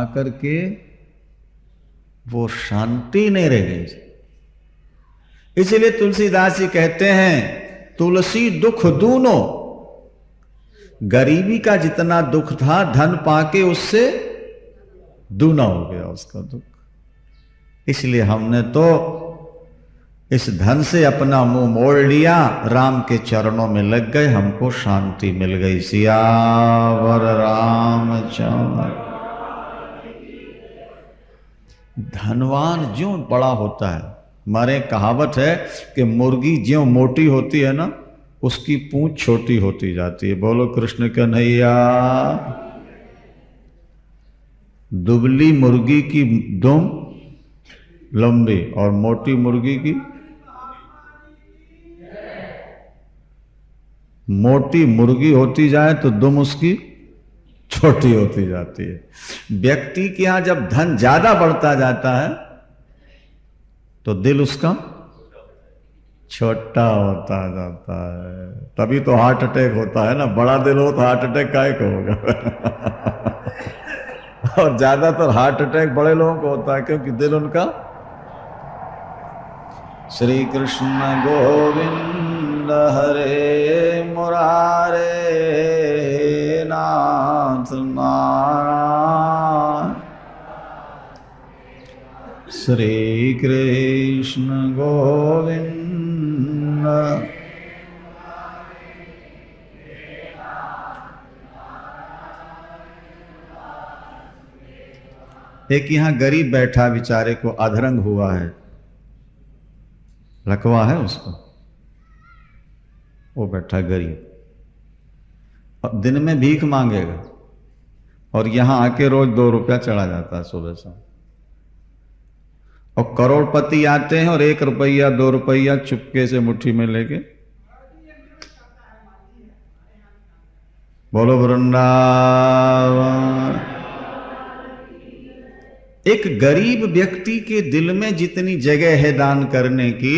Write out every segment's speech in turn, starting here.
आकर के वो शांति नहीं रह गई। इसलिए तुलसीदास जी कहते हैं तुलसी दुख दूनो, गरीबी का जितना दुख था धन पाके उससे दूना हो गया उसका दुख। इसलिए हमने तो इस धन से अपना मुंह मोड़ लिया, राम के चरणों में लग गए, हमको शांति मिल गई। सियावर रामचंद्र। धनवान ज्यों बड़ा होता है, हमारे कहावत है कि मुर्गी ज्यों मोटी होती है ना, उसकी पूंछ छोटी होती जाती है। बोलो कृष्ण कन्हैया। दुबली मुर्गी की दुम लंबी और मोटी मुर्गी की, मोटी मुर्गी होती जाए तो दुम उसकी छोटी होती जाती है। व्यक्ति के यहां जब धन ज्यादा बढ़ता जाता है तो दिल उसका छोटा होता जाता है, तभी तो हार्ट अटैक होता है ना। बड़ा दिल हो तो हार्ट अटैक काहे को होगा। और ज्यादातर हार्ट अटैक बड़े लोगों को होता है क्योंकि दिल उनका। श्री कृष्ण गोविंद हरे मुरारे नाथ नारायण। श्री कृष्ण गोविंद। एक यहां गरीब बैठा, बेचारे को अधरंग हुआ है, लकवा है उसको, वो बैठा गरीब, और दिन में भीख मांगेगा और यहां आके रोज 2 रुपया चढ़ा जाता है सुबह से। और करोड़पति आते हैं और 1 रुपया 2 रुपया चुपके से मुट्ठी में लेके। बोलो वृंदावन। एक गरीब व्यक्ति के दिल में जितनी जगह है दान करने की,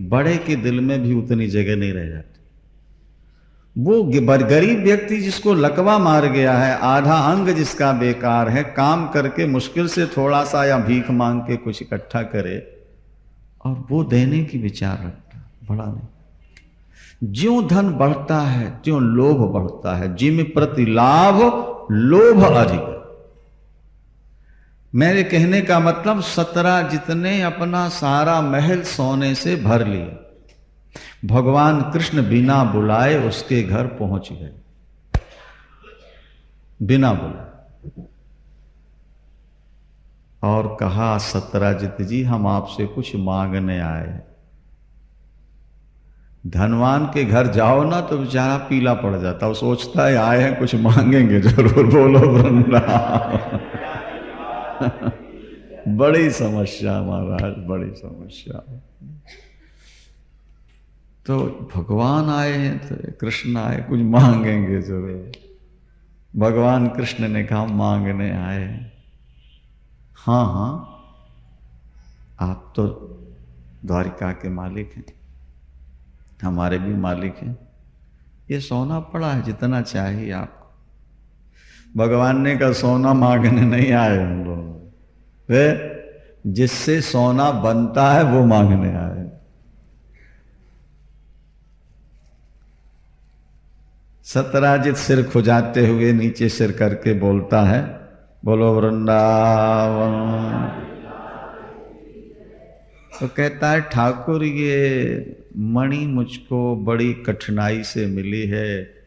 बड़े के दिल में भी उतनी जगह नहीं रह जाती। वो गरीब व्यक्ति जिसको लकवा मार गया है, आधा अंग जिसका बेकार है, काम करके मुश्किल से थोड़ा सा या भीख मांग के कुछ इकट्ठा करे और वो देने की विचार रखता, बड़ा नहीं। ज्यों धन बढ़ता है त्यों लोभ बढ़ता है, जिम प्रति लाभ लोभ अधिक। मेरे कहने का मतलब 17 जितने अपना सारा महल सोने से भर लिए, भगवान कृष्ण बिना बुलाए उसके घर पहुंच गए, बिना बुलाए, और कहा 17 जी हम आपसे कुछ मांगने आए। धनवान के घर जाओ ना तो बेचारा पीला पड़ जाता, वो सोचता है आए हैं कुछ मांगेंगे जरूर। बोलो वृंदावन। बड़ी समस्या महाराज, बड़ी समस्या। तो भगवान आए हैं तो कृष्ण आए, कुछ मांगेंगे जरूर। भगवान कृष्ण ने कहा मांगने आए। हाँ हाँ, आप तो द्वारिका के मालिक हैं, हमारे भी मालिक हैं, ये सोना पड़ा है जितना चाहिए आपको। भगवान ने कहा सोना मांगने नहीं आए हम लोग, वे जिससे सोना बनता है वो मांगने आए। सतराजित सिर खुजाते हुए नीचे सिर करके बोलता है, बोलो वृंदावन। तो कहता है ठाकुर ये मणि मुझको बड़ी कठिनाई से मिली है,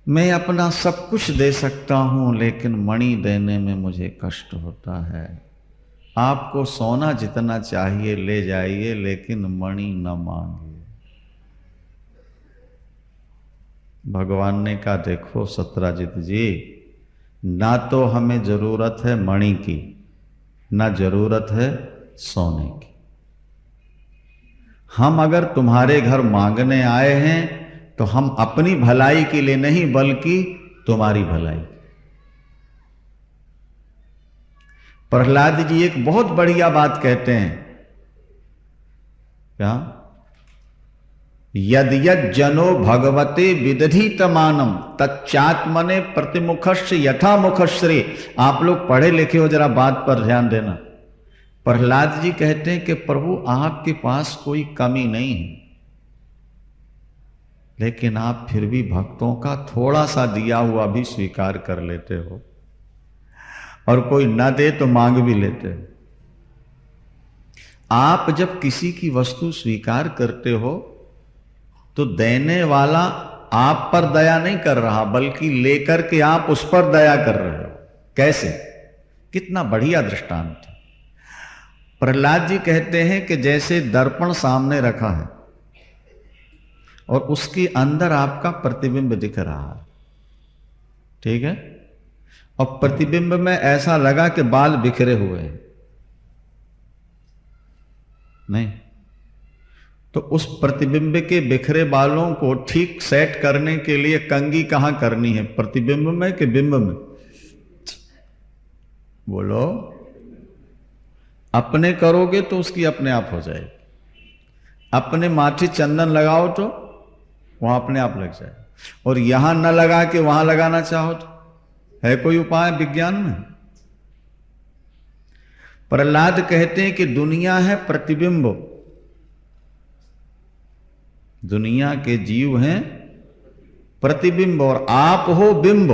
मैं अपना सब कुछ दे सकता हूं लेकिन मणि देने में मुझे कष्ट होता है। आपको सोना जितना चाहिए ले जाइए लेकिन मणि न मांगिए। भगवान ने कहा देखो सत्राजित जी, ना तो हमें जरूरत है मणि की, ना जरूरत है सोने की। हम अगर तुम्हारे घर मांगने आए हैं तो हम अपनी भलाई के लिए नहीं बल्कि तुम्हारी भलाई। प्रहलाद जी एक बहुत बढ़िया बात कहते हैं, क्या यद यद जनो भगवते विदधीतमानम तच्चात्मने प्रतिमुखश्च यथा मुखश्री। आप लोग पढ़े लिखे हो, जरा बात पर ध्यान देना। प्रहलाद जी कहते हैं कि प्रभु आपके पास कोई कमी नहीं है, लेकिन आप फिर भी भक्तों का थोड़ा सा दिया हुआ भी स्वीकार कर लेते हो, और कोई न दे तो मांग भी लेते हो। आप जब किसी की वस्तु स्वीकार करते हो तो देने वाला आप पर दया नहीं कर रहा, बल्कि लेकर के आप उस पर दया कर रहे हो। कैसे? कितना बढ़िया दृष्टांत है। प्रहलाद जी कहते हैं कि जैसे दर्पण सामने रखा है और उसके अंदर आपका प्रतिबिंब दिख रहा है, ठीक है, और प्रतिबिंब में ऐसा लगा कि बाल बिखरे हुए हैं, नहीं, तो उस प्रतिबिंब के बिखरे बालों को ठीक सेट करने के लिए कंघी कहां करनी है, प्रतिबिंब में कि बिंब में? बोलो। अपने करोगे तो उसकी अपने आप हो जाएगी, अपने माथे चंदन लगाओ तो वहां अपने आप लग जाए, और यहां न लगा के वहां लगाना चाहो तो है कोई उपाय विज्ञान में? प्रहलाद कहते हैं कि दुनिया है प्रतिबिंब, दुनिया के जीव हैं प्रतिबिंब और आप हो बिंब।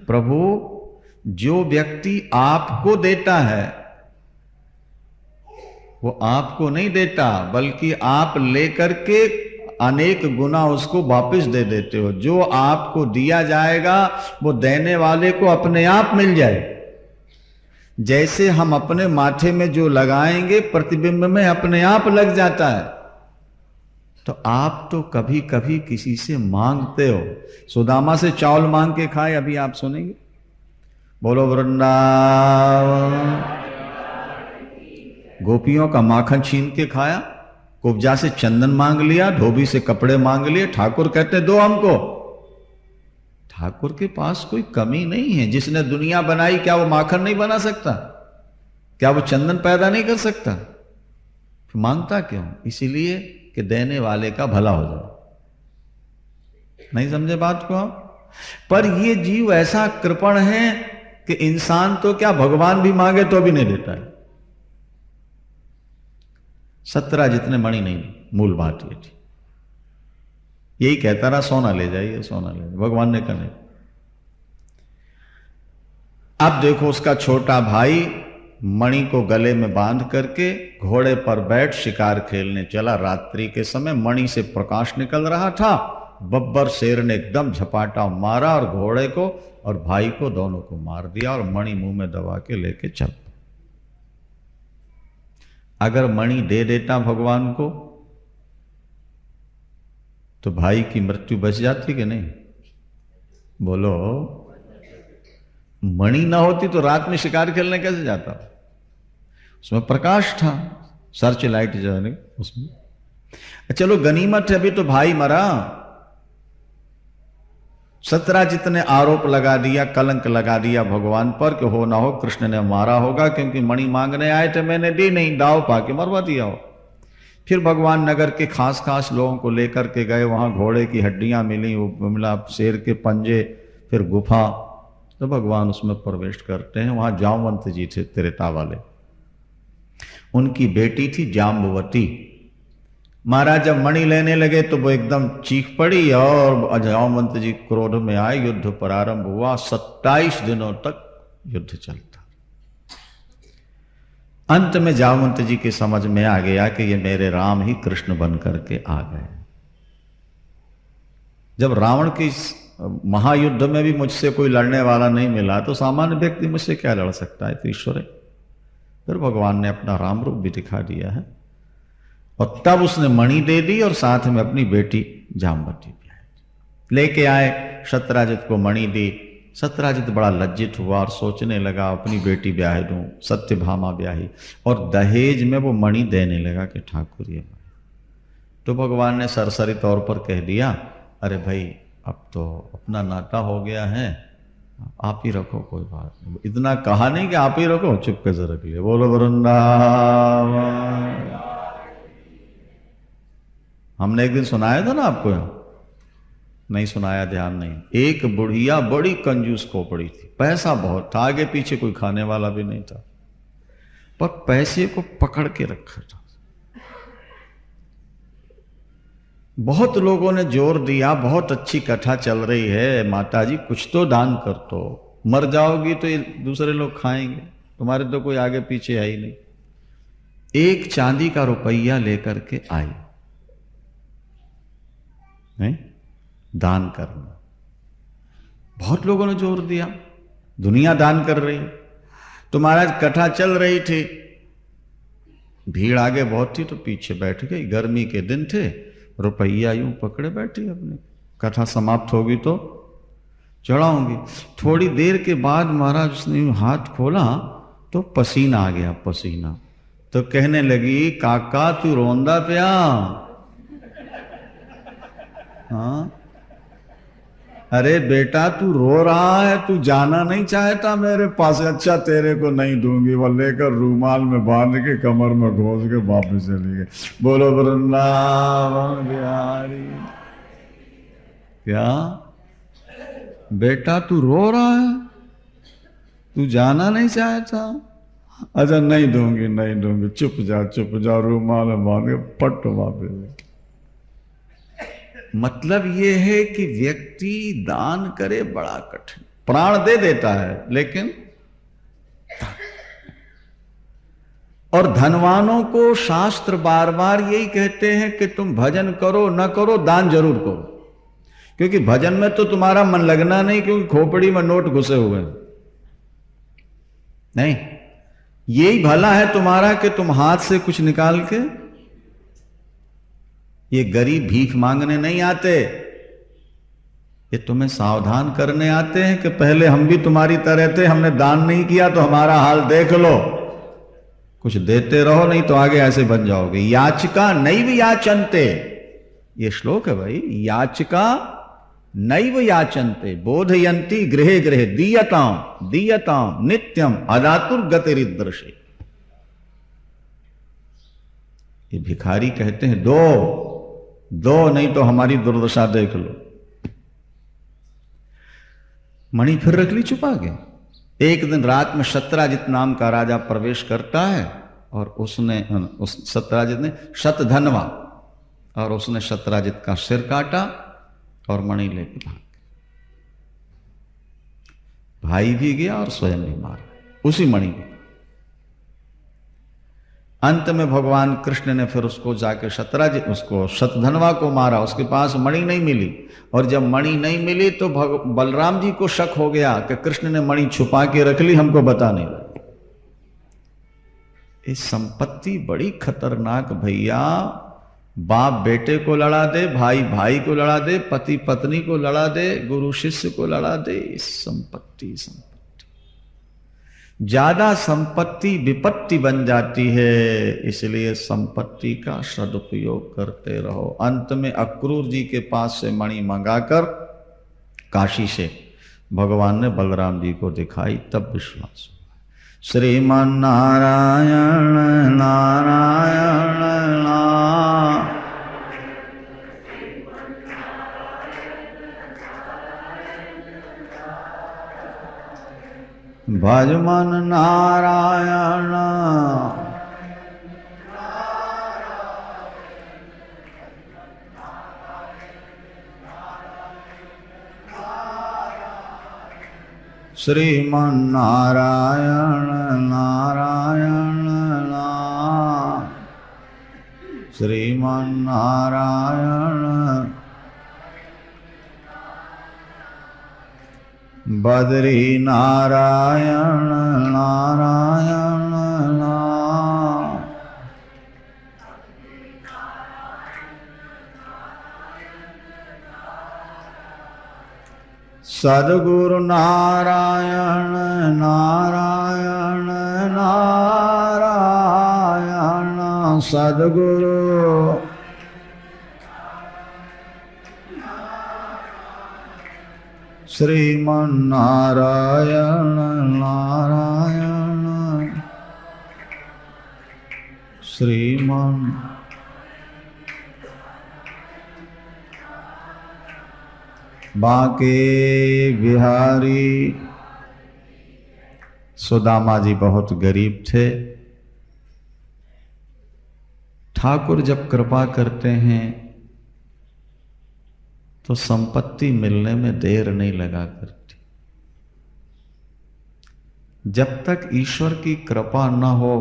प्रभु जो व्यक्ति आपको देता है वो आपको नहीं देता, बल्कि आप लेकर के अनेक गुना उसको वापस दे देते हो। जो आपको दिया जाएगा वो देने वाले को अपने आप मिल जाए। जैसे हम अपने माथे में जो लगाएंगे प्रतिबिंब में अपने आप लग जाता है, तो आप तो कभी कभी किसी से मांगते हो। सुदामा से चावल मांग के खाए, अभी आप सुनेंगे। बोलो वृंदावन। गोपियों का माखन छीन के खाया, कुब्जा से चंदन मांग लिया, धोबी से कपड़े मांग लिए, ठाकुर कहते दो हमको। ठाकुर के पास कोई कमी नहीं है। जिसने दुनिया बनाई, क्या वो माखन नहीं बना सकता? क्या वो चंदन पैदा नहीं कर सकता? मांगता क्यों? इसीलिए कि देने वाले का भला हो जाए। नहीं समझे बात को आप? पर ये जीव ऐसा कृपण है कि इंसान तो क्या, भगवान भी मांगे तो भी नहीं देता है। 17 जितने मणि नहीं, मूल बात ये थी। यही कहता रहा सोना ले जाइए, सोना ले जाइए, भगवान ने कहा नहीं। अब देखो उसका छोटा भाई मणि को गले में बांध करके घोड़े पर बैठ शिकार खेलने चला। रात्रि के समय मणि से प्रकाश निकल रहा था। बब्बर शेर ने एकदम झपाटा मारा और घोड़े को और भाई को दोनों को मार दिया और मणि मुंह में दबा के लेके चल। अगर मणि दे देता भगवान को तो भाई की मृत्यु बच जाती कि नहीं? बोलो। मणि ना होती तो रात में शिकार खेलने कैसे जाता? उसमें प्रकाश था, सर्च लाइट जो है उसमें। चलो गनीमत है, अभी तो भाई मरा। 17 जितने आरोप लगा दिया, कलंक लगा दिया भगवान पर कि हो ना हो कृष्ण ने मारा होगा, क्योंकि मणि मांगने आए थे, मैंने दी नहीं, दाव पाके मरवा दिया हो। फिर भगवान नगर के खास खास लोगों को लेकर के गए, वहां घोड़े की हड्डियां मिली, वो मिला शेर के पंजे, फिर गुफा। तो भगवान उसमें प्रवेश करते हैं। वहां जामवंत जी थे त्रेता वाले, उनकी बेटी थी जाम्बवती। महाराज जब मणि लेने लगे तो वो एकदम चीख पड़ी और जामवंत जी क्रोध में आए। युद्ध प्रारंभ हुआ। 27 दिनों तक युद्ध चलता। अंत में जामवंत जी की समझ में आ गया कि ये मेरे राम ही कृष्ण बन करके आ गए। जब रावण की महायुद्ध में भी मुझसे कोई लड़ने वाला नहीं मिला तो सामान्य व्यक्ति मुझसे क्या लड़ सकता है? तो ईश्वर है। फिर भगवान ने अपना राम रूप भी दिखा दिया है और तब उसने मणि दे दी और साथ में अपनी बेटी जाम्बवती भी लेके आए। सत्यराजित को मणि दी। सत्यराजित बड़ा लज्जित हुआ और सोचने लगा अपनी बेटी ब्याह दूं, सत्यभामा ब्याही, और दहेज में वो मणि देने लगा कि ठाकुर ये मणि। तो भगवान ने सरसरी तौर पर कह दिया, अरे भाई अब तो अपना नाता हो गया है, आप ही रखो, कोई बात नहीं। इतना कहा नहीं कि आप ही रखो, चुपके से रख लिया। बोलो वृंदावन। हमने एक दिन सुनाया था ना आपको, नहीं सुनाया, ध्यान नहीं। एक बुढ़िया बड़ी कंजूस खोपड़ी थी, पैसा बहुत था, आगे पीछे कोई खाने वाला भी नहीं था, पर पैसे को पकड़ के रखा था। बहुत लोगों ने जोर दिया, बहुत अच्छी कथा चल रही है, माता जी कुछ तो दान कर दो, मर जाओगी तो ये दूसरे लोग खाएंगे, तुम्हारे तो कोई आगे पीछे है ही नहीं। एक चांदी का रुपया लेकर के आई, नहीं दान करना। बहुत लोगों ने जोर दिया, दुनिया दान कर रही। तो महाराज कथा चल रही थी, भीड़ आगे बहुत थी तो पीछे बैठ गई, गर्मी के दिन थे, रुपया यूं पकड़े बैठी अपने, कथा समाप्त होगी तो चढ़ाऊंगी। थोड़ी देर के बाद महाराज उसने यूं हाथ खोला तो पसीना आ गया, पसीना। तो कहने लगी, काका तू रोंदा पिया? हाँ, अरे बेटा तू रो रहा है, तू जाना नहीं चाहता मेरे पास? अच्छा तेरे को नहीं दूंगी। वो लेकर रूमाल में बांध के कमर में घोंस के वापस चली गई। बोलो वृंदावन बिहारी। क्या बेटा तू रो रहा है, तू जाना नहीं चाहता? अच्छा नहीं दूंगी, नहीं दूंगी, चुप जा, रूमाल में बांध के पट वापस। मतलब ये है कि व्यक्ति दान करे बड़ा कठिन, प्राण दे देता है लेकिन, और धनवानों को शास्त्र बार बार यही कहते हैं कि तुम भजन करो न करो, दान जरूर करो, क्योंकि भजन में तो तुम्हारा मन लगना नहीं, क्योंकि खोपड़ी में नोट घुसे हुए नहीं। यही भला है तुम्हारा कि तुम हाथ से कुछ निकाल के, ये गरीब भीख मांगने नहीं आते, ये तुम्हें सावधान करने आते हैं कि पहले हम भी तुम्हारी तरह थे, हमने दान नहीं किया तो हमारा हाल देख लो, कुछ देते रहो नहीं तो आगे ऐसे बन जाओगे। याचिका नैव याचन्ते, ये श्लोक है भाई, याचिका नैव याचन्ते बोधयन्ति गृहे गृहे दीयताम दीयताम नित्यम अदातुर गतिरिदृशे। ये भिखारी कहते हैं दो दो, नहीं तो हमारी दुर्दशा देख लो। मणि फिर रख ली छुपा के। एक दिन रात में सत्यराजित नाम का राजा प्रवेश करता है और उसने उस सत्यराजित ने शतधनवा, और उसने सत्यराजित का सिर काटा और मणि लेके भाग। भाई भी गया और स्वयं भी मारा उसी मणि को। अंत में भगवान कृष्ण ने फिर उसको जाके सत्यराजित, उसको शतधनवा को मारा, उसके पास मणि नहीं मिली। और जब मणि नहीं मिली तो बलराम जी को शक हो गया कि कृष्ण ने मणि छुपा के रख ली, हमको बता नहीं लगा। ये संपत्ति बड़ी खतरनाक भैया, बाप बेटे को लड़ा दे, भाई भाई को लड़ा दे, पति पत्नी को लड़ा दे, गुरु शिष्य को लड़ा दे। संपत्ति ज्यादा संपत्ति विपत्ति बन जाती है, इसलिए संपत्ति का सदुपयोग करते रहो। अंत में अक्रूर जी के पास से मणि मंगाकर काशी से भगवान ने बलराम जी को दिखाई, तब विश्वास हुआ। श्रीमन नारायण नारायण नारायण, भजमन नारायण श्रीमन नारायण नारायण नारायण, श्रीमन नारायण बद्री नारायण नारायण नारायण, सद्गुरु नारायण नारायण नारायण, सद्गुरु श्रीमन नारायण नारायण, श्रीमन बांके बिहारी। सुदामा जी बहुत गरीब थे। ठाकुर जब कृपा करते हैं तो संपत्ति मिलने में देर नहीं लगा करती। जब तक ईश्वर की कृपा न हो,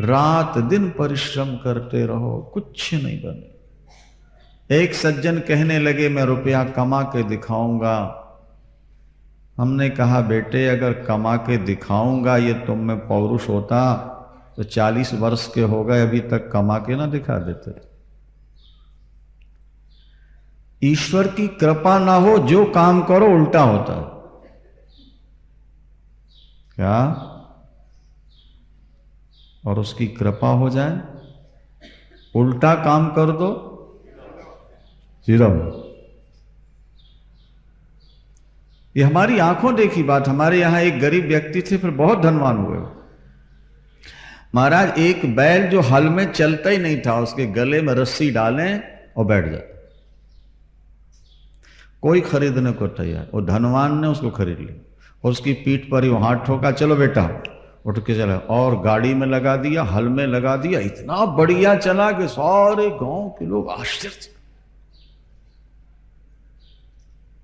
रात दिन परिश्रम करते रहो, कुछ नहीं बने। एक सज्जन कहने लगे मैं रुपया कमा के दिखाऊंगा। हमने कहा बेटे अगर कमा के दिखाऊंगा ये तुम में पौरुष होता तो 40 वर्ष के हो गए अभी तक कमा के ना दिखा देते। ईश्वर की कृपा ना हो जो काम करो उल्टा होता है। क्या? और उसकी कृपा हो जाए उल्टा काम कर दो सीधा। ये हमारी आंखों देखी बात। हमारे यहां एक गरीब व्यक्ति थे फिर बहुत धनवान हुए। महाराज एक बैल जो हल में चलता ही नहीं था उसके गले में रस्सी डालें और बैठ जाता। कोई खरीदने को तैयार। वो धनवान ने उसको खरीद लिया और उसकी पीठ पर ही वो हाथ ठोका, चलो बेटा, उठ के चला और गाड़ी में लगा दिया, हल में लगा दिया। इतना बढ़िया चला कि सारे गांव के लोग आश्चर्य।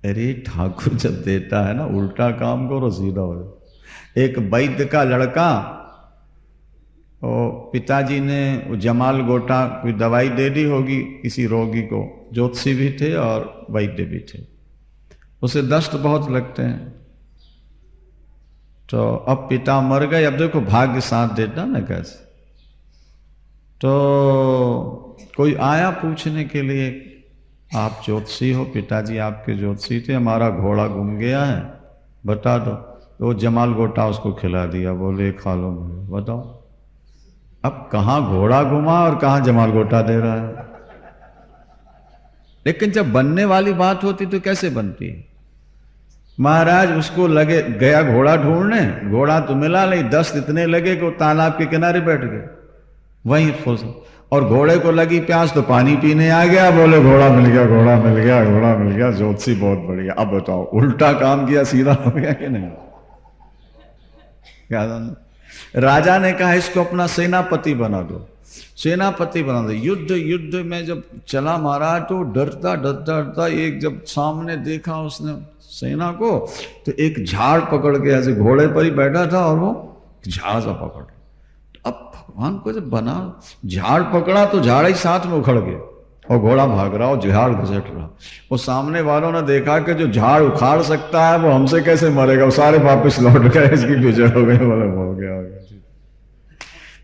अरे ठाकुर जब देता है ना उल्टा काम करो सीधा हो जाए। एक वैद्य का लड़का, पिताजी ने जमाल गोटा कोई दवाई दे दी होगी किसी रोगी को, ज्योतिषी भी थे और वैद्य भी थे। उसे दस्त बहुत लगते हैं। तो अब पिता मर गए। अब देखो भाग्य साथ देता ना कैसे। तो कोई आया पूछने के लिए आप ज्योतिषी हो? पिताजी आपके ज्योतिषी थे, हमारा घोड़ा घूम गया है, बता दो। तो वो जमाल गोटा उसको खिला दिया, बोले खा लो। बताओ अब कहां घोड़ा घुमा और कहां जमाल गोटा दे रहा है। लेकिन जब बनने वाली बात होती तो कैसे बनती है। महाराज उसको लगे गया घोड़ा ढूंढने, घोड़ा तो मिला नहीं। दस्त इतने लगे कि वो तालाब के किनारे बैठ गए वहीं फंस। और घोड़े को लगी प्यास तो पानी पीने आ गया। बोले घोड़ा मिल गया, घोड़ा मिल गया, घोड़ा मिल गया। ज्योतिषी बहुत बढ़िया। अब बताओ उल्टा काम किया सीधा हो गया कि नहीं? क्या राजा ने कहा इसको अपना सेनापति बना दो, सेनापति बना दो। युद्ध में जब चला महाराज तो डरता डरता डरता एक जब सामने देखा उसने सेना को तो एक झाड़ पकड़ के ऐसे घोड़े पर ही बैठा था और वो झाड़ सा पकड़। अब भगवान को जब बना झाड़ पकड़ा तो झाड़ ही साथ में उखड़ गया और घोड़ा भाग रहा और झाड़ घसीट रहा। वो सामने वालों ने देखा कि जो झाड़ उखाड़ सकता है वो हमसे कैसे मरेगा। वो सारे वापस लौट गए, इसकी गुजर हो गई। बोले हो गया।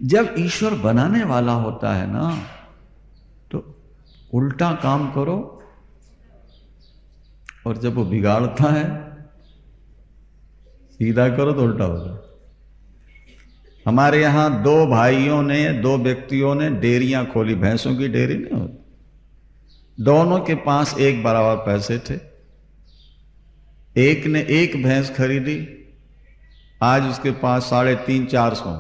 जब ईश्वर बनाने वाला होता है ना तो उल्टा काम करो, और जब वो बिगाड़ता है सीधा करो तो उल्टा होगा। हमारे यहां दो व्यक्तियों ने डेयरियां खोली, भैंसों की डेयरी नहीं होती। दोनों के पास एक बराबर पैसे थे। एक ने एक भैंस खरीदी, आज उसके पास 350-400,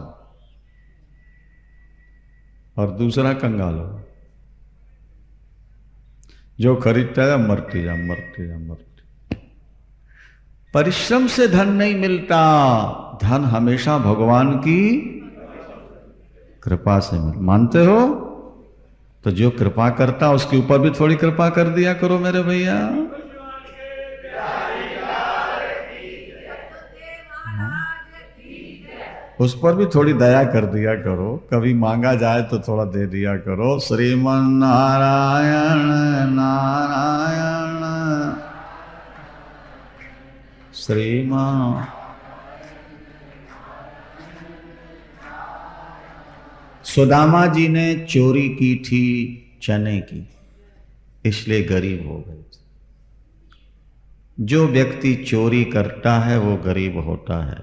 और दूसरा कंगाल हो। जो खरीदता है मरती जा। परिश्रम से धन नहीं मिलता, धन हमेशा भगवान की कृपा से मिलता। मानते हो? तो जो कृपा करता उसके ऊपर भी थोड़ी कृपा कर दिया करो मेरे भैया। उस पर भी थोड़ी दया कर दिया करो। कभी मांगा जाए तो थोड़ा दे दिया करो। श्रीमन नारायण नारायण श्रीमान। सुदामा जी ने चोरी की थी चने की, इसलिए गरीब हो गए। जो व्यक्ति चोरी करता है वो गरीब होता है।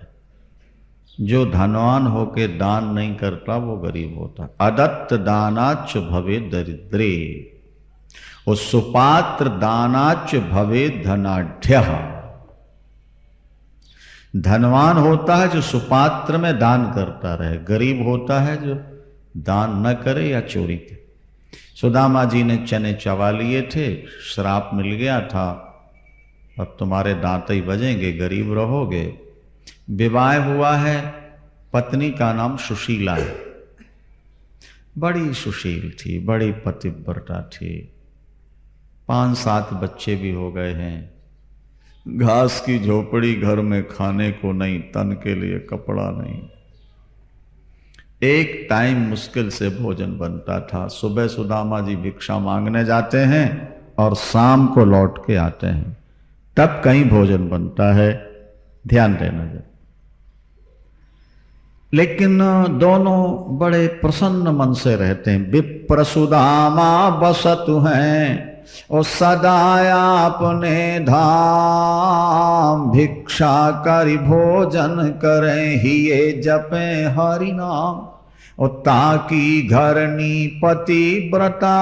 जो धनवान होके दान नहीं करता वो गरीब होता। अदत्त दानाच भवे दरिद्रे, वो सुपात्र दानाच भवे धनाढ्य। धनवान होता है जो सुपात्र में दान करता रहे, गरीब होता है जो दान न करे या चोरी करे। सुदामा जी ने चने चबा लिए थे, श्राप मिल गया था, अब तुम्हारे दांत ही बजेंगे, गरीब रहोगे। विवाह हुआ है, पत्नी का नाम सुशीला है। बड़ी सुशील थी, बड़ी पतिव्रता थी। 5-7 बच्चे भी हो गए हैं। घास की झोपड़ी घर में खाने को नहीं, तन के लिए कपड़ा नहीं। एक टाइम मुश्किल से भोजन बनता था। सुबह सुदामा जी भिक्षा मांगने जाते हैं और शाम को लौट के आते हैं, तब कहीं भोजन बनता है। ध्यान देना जरा। लेकिन दोनों बड़े प्रसन्न मन से रहते हैं। विप्र सुदामा बसतु हैं और सदा अपने धाम, भिक्षा करि भोजन करें ही ये जपे हरि नाम। और ताकि घरनी पति व्रता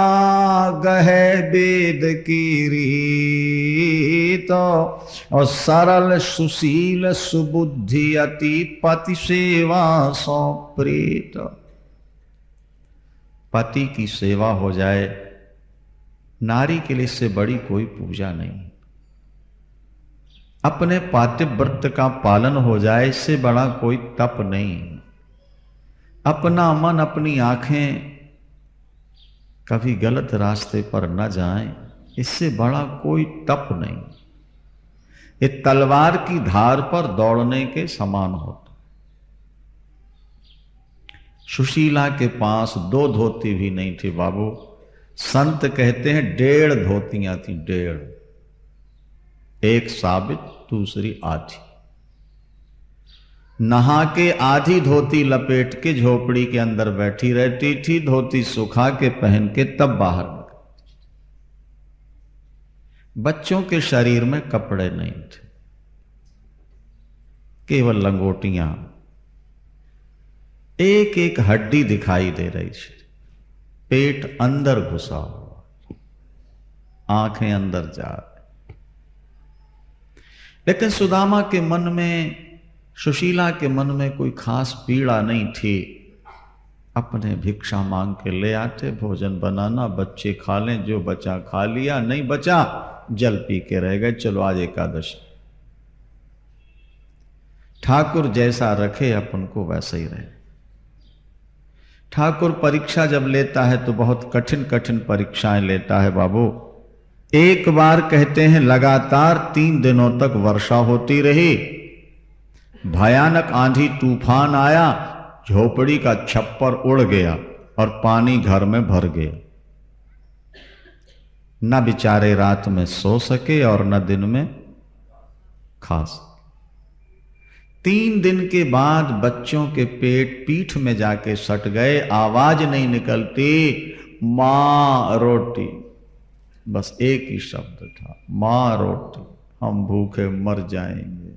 गहे वेद की रीत, और सरल सुशील सुबुद्धि अति पति सेवा सो प्रीत। पति की सेवा हो जाए, नारी के लिए इससे बड़ी कोई पूजा नहीं। अपने पातिव्रत का पालन हो जाए, इससे बड़ा कोई तप नहीं। अपना मन, अपनी आंखें कभी गलत रास्ते पर न जाएं, इससे बड़ा कोई तप नहीं। ये तलवार की धार पर दौड़ने के समान होता। सुशीला के पास 2 धोती भी नहीं थी बाबू। संत कहते हैं 1.5 धोतियां थी, 1.5। एक साबित, दूसरी आधी। नहा के आधी धोती लपेट के झोपड़ी के अंदर बैठी रहती थी, धोती सुखा के पहन के तब बाहर निकलती। बच्चों के शरीर में कपड़े नहीं थे, केवल लंगोटियां। एक एक हड्डी दिखाई दे रही थी। पेट अंदर घुसा हुआ, आंखें अंदर जा रही। लेकिन सुदामा के मन में, सुशीला के मन में कोई खास पीड़ा नहीं थी। अपने भिक्षा मांग के ले आते, भोजन बनाना, बच्चे खा लें, जो बचा खा लिया, नहीं बचा जल पी के रह गए। चलो आज एकादशी। ठाकुर जैसा रखे अपन को वैसे ही रहे। ठाकुर परीक्षा जब लेता है तो बहुत कठिन कठिन परीक्षाएं लेता है बाबू। एक बार कहते हैं लगातार 3 दिनों तक वर्षा होती रही, भयानक आंधी तूफान आया, झोपड़ी का छप्पर उड़ गया और पानी घर में भर गया। न बेचारे रात में सो सके और न दिन में खा सके। 3 दिन के बाद बच्चों के पेट पीठ में जाके सट गए, आवाज नहीं निकलती, मां रोटी। बस एक ही शब्द था, मां रोटी, हम भूखे मर जाएंगे।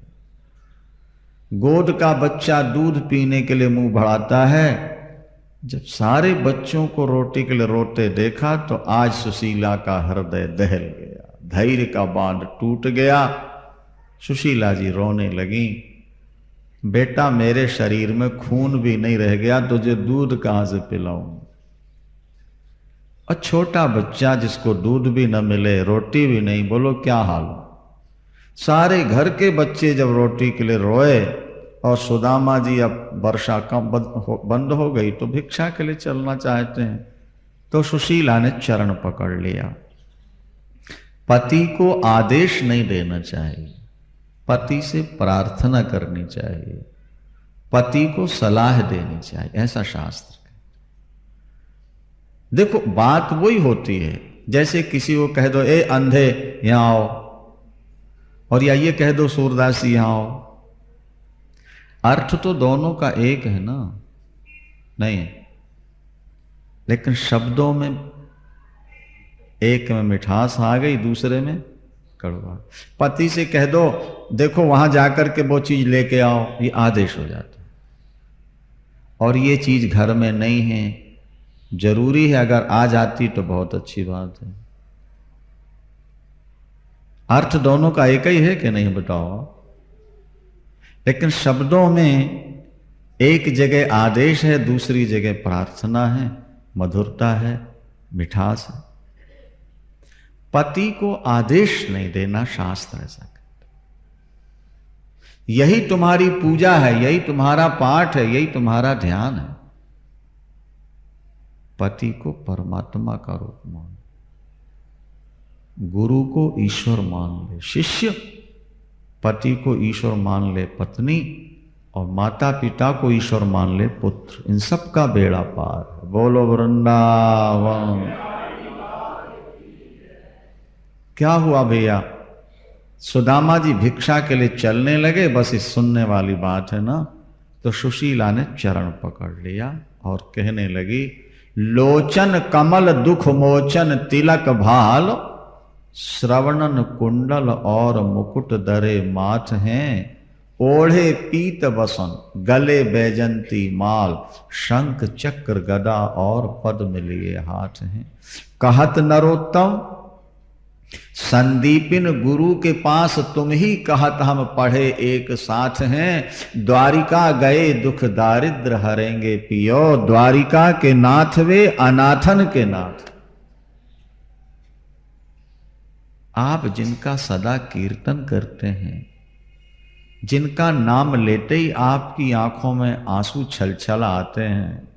गोद का बच्चा दूध पीने के लिए मुंह बढ़ाता है। जब सारे बच्चों को रोटी के लिए रोते देखा तो आज सुशीला का हृदय दहल गया, धैर्य का बांध टूट गया। सुशीला जी रोने लगी, बेटा मेरे शरीर में खून भी नहीं रह गया, तुझे दूध कहां से पिलाऊं। और छोटा बच्चा जिसको दूध भी न मिले, रोटी भी नहीं, बोलो क्या हाल। सारे घर के बच्चे जब रोटी के लिए रोए और सुदामा जी अब वर्षा कम बंद हो गई तो भिक्षा के लिए चलना चाहते हैं, तो सुशीला ने चरण पकड़ लिया। पति को आदेश नहीं देना चाहिए, पति से प्रार्थना करनी चाहिए, पति को सलाह देनी चाहिए, ऐसा शास्त्र है। देखो बात वही होती है जैसे किसी को कह दो ए अंधे यहां आओ, और या ये कह दो सूरदासी यहां आओ। अर्थ तो दोनों का एक है ना, नहीं, लेकिन शब्दों में एक में मिठास आ गई, दूसरे में कड़वा। पति से कह दो देखो वहां जाकर के वो चीज लेके आओ, ये आदेश हो जाता है। और ये चीज घर में नहीं है, जरूरी है, अगर आ जाती तो बहुत अच्छी बात है। अर्थ दोनों का एक ही है कि नहीं बताओ। लेकिन शब्दों में एक जगह आदेश है, दूसरी जगह प्रार्थना है, मधुरता है, मिठास है। पति को आदेश नहीं देना शास्त्र ऐसा कहता। यही तुम्हारी पूजा है, यही तुम्हारा पाठ है, यही तुम्हारा ध्यान है। पति को परमात्मा का रूप मान, गुरु को ईश्वर मान ले, शिष्य पति को ईश्वर मान ले, पत्नी और माता पिता को ईश्वर मान ले, पुत्र। इन सब का बेड़ा पार। बोलो वृंदावन। क्या हुआ भैया? सुदामा जी भिक्षा के लिए चलने लगे, बस इस सुनने वाली बात है ना। तो सुशीला ने चरण पकड़ लिया और कहने लगी, लोचन कमल दुख मोचन तिलक भाल, श्रवणन कुंडल और मुकुट दरे माथ हैं, ओढ़े पीत वसन गले बैजंती माल, शंख चक्र गदा और पद्म लिए हाथ हैं। कहत नरोत्तम संदीपिन गुरु के पास तुम ही कहत हम पढ़े एक साथ हैं, द्वारिका गए दुख दारिद्र हरेंगे पियो, द्वारिका के नाथ वे अनाथन के नाथ। आप जिनका सदा कीर्तन करते हैं, जिनका नाम लेते ही आपकी आंखों में आंसू छलछल आते हैं,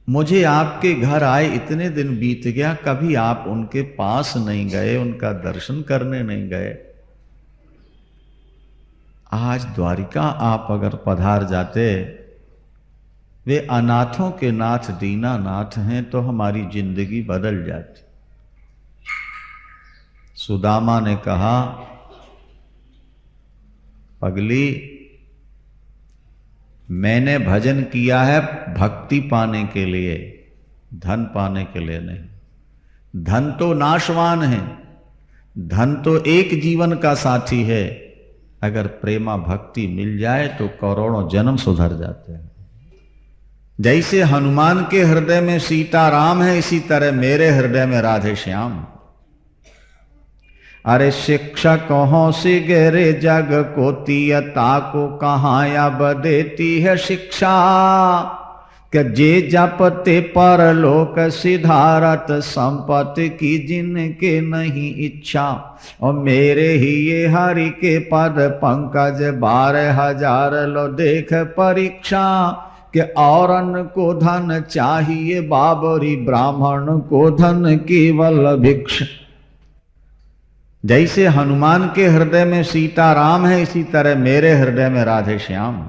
मुझे आपके घर आए इतने दिन बीत गया, कभी आप उनके पास नहीं गए, उनका दर्शन करने नहीं गए। आज द्वारिका आप अगर पधार जाते, वे अनाथों के नाथ दीनानाथ हैं, तो हमारी जिंदगी बदल जाती। सुदामा ने कहा, पगली मैंने भजन किया है भक्ति पाने के लिए, धन पाने के लिए नहीं। धन तो नाशवान है, धन तो एक जीवन का साथी है। अगर प्रेमा भक्ति मिल जाए तो करोड़ों जन्म सुधर जाते हैं। जैसे हनुमान के हृदय में सीता राम है, इसी तरह मेरे हृदय में राधे श्याम। अरे शिक्षक हो सी गहरे जग को तियता को कहाँ अब देती है शिक्षा, कि जे जपते परलोक सिधारत संपत्ति की जिनके नहीं इच्छा। और मेरे ही ये हरि के पद पंकज 12,000 लो देख परीक्षा, कि औरन को धन चाहिए बाबरी, ब्राह्मण को धन केवल भिक्षा। जैसे हनुमान के हृदय में सीता राम है, इसी तरह मेरे हृदय में राधे श्याम।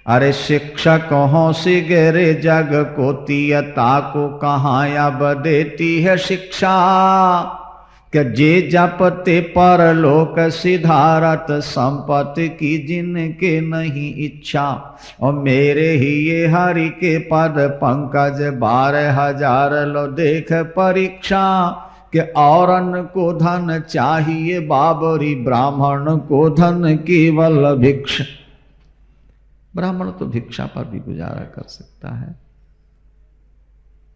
अरे शिक्षक हो सी गहरे जग को तियता को कहाँ अब देती है शिक्षा, कि जे जपते परलोक सिधारत संपत्ति की जिनके नहीं इच्छा। और मेरे ही ये हरि के पद पंकज 12,000 लो देख परीक्षा, कि औरन को धन चाहिए बाबरी, ब्राह्मण को धन केवल भिक्षा। ब्राह्मण तो भिक्षा पर भी गुजारा कर सकता है।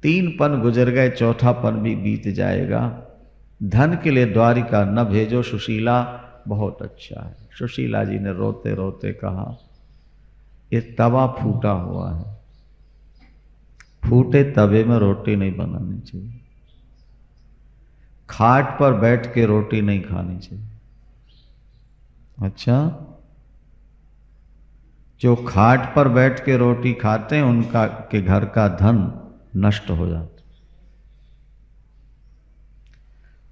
3 पन गुजर गए, 4था पन भी बीत जाएगा। धन के लिए द्वारिका न भेजो सुशीला, बहुत अच्छा है। सुशीला जी ने रोते रोते कहा, ये तवा फूटा हुआ है, फूटे तवे में रोटी नहीं बनानी चाहिए, खाट पर बैठ के रोटी नहीं खानी चाहिए। अच्छा, जो खाट पर बैठ के रोटी खाते हैं उनका के घर का धन नष्ट हो जाता।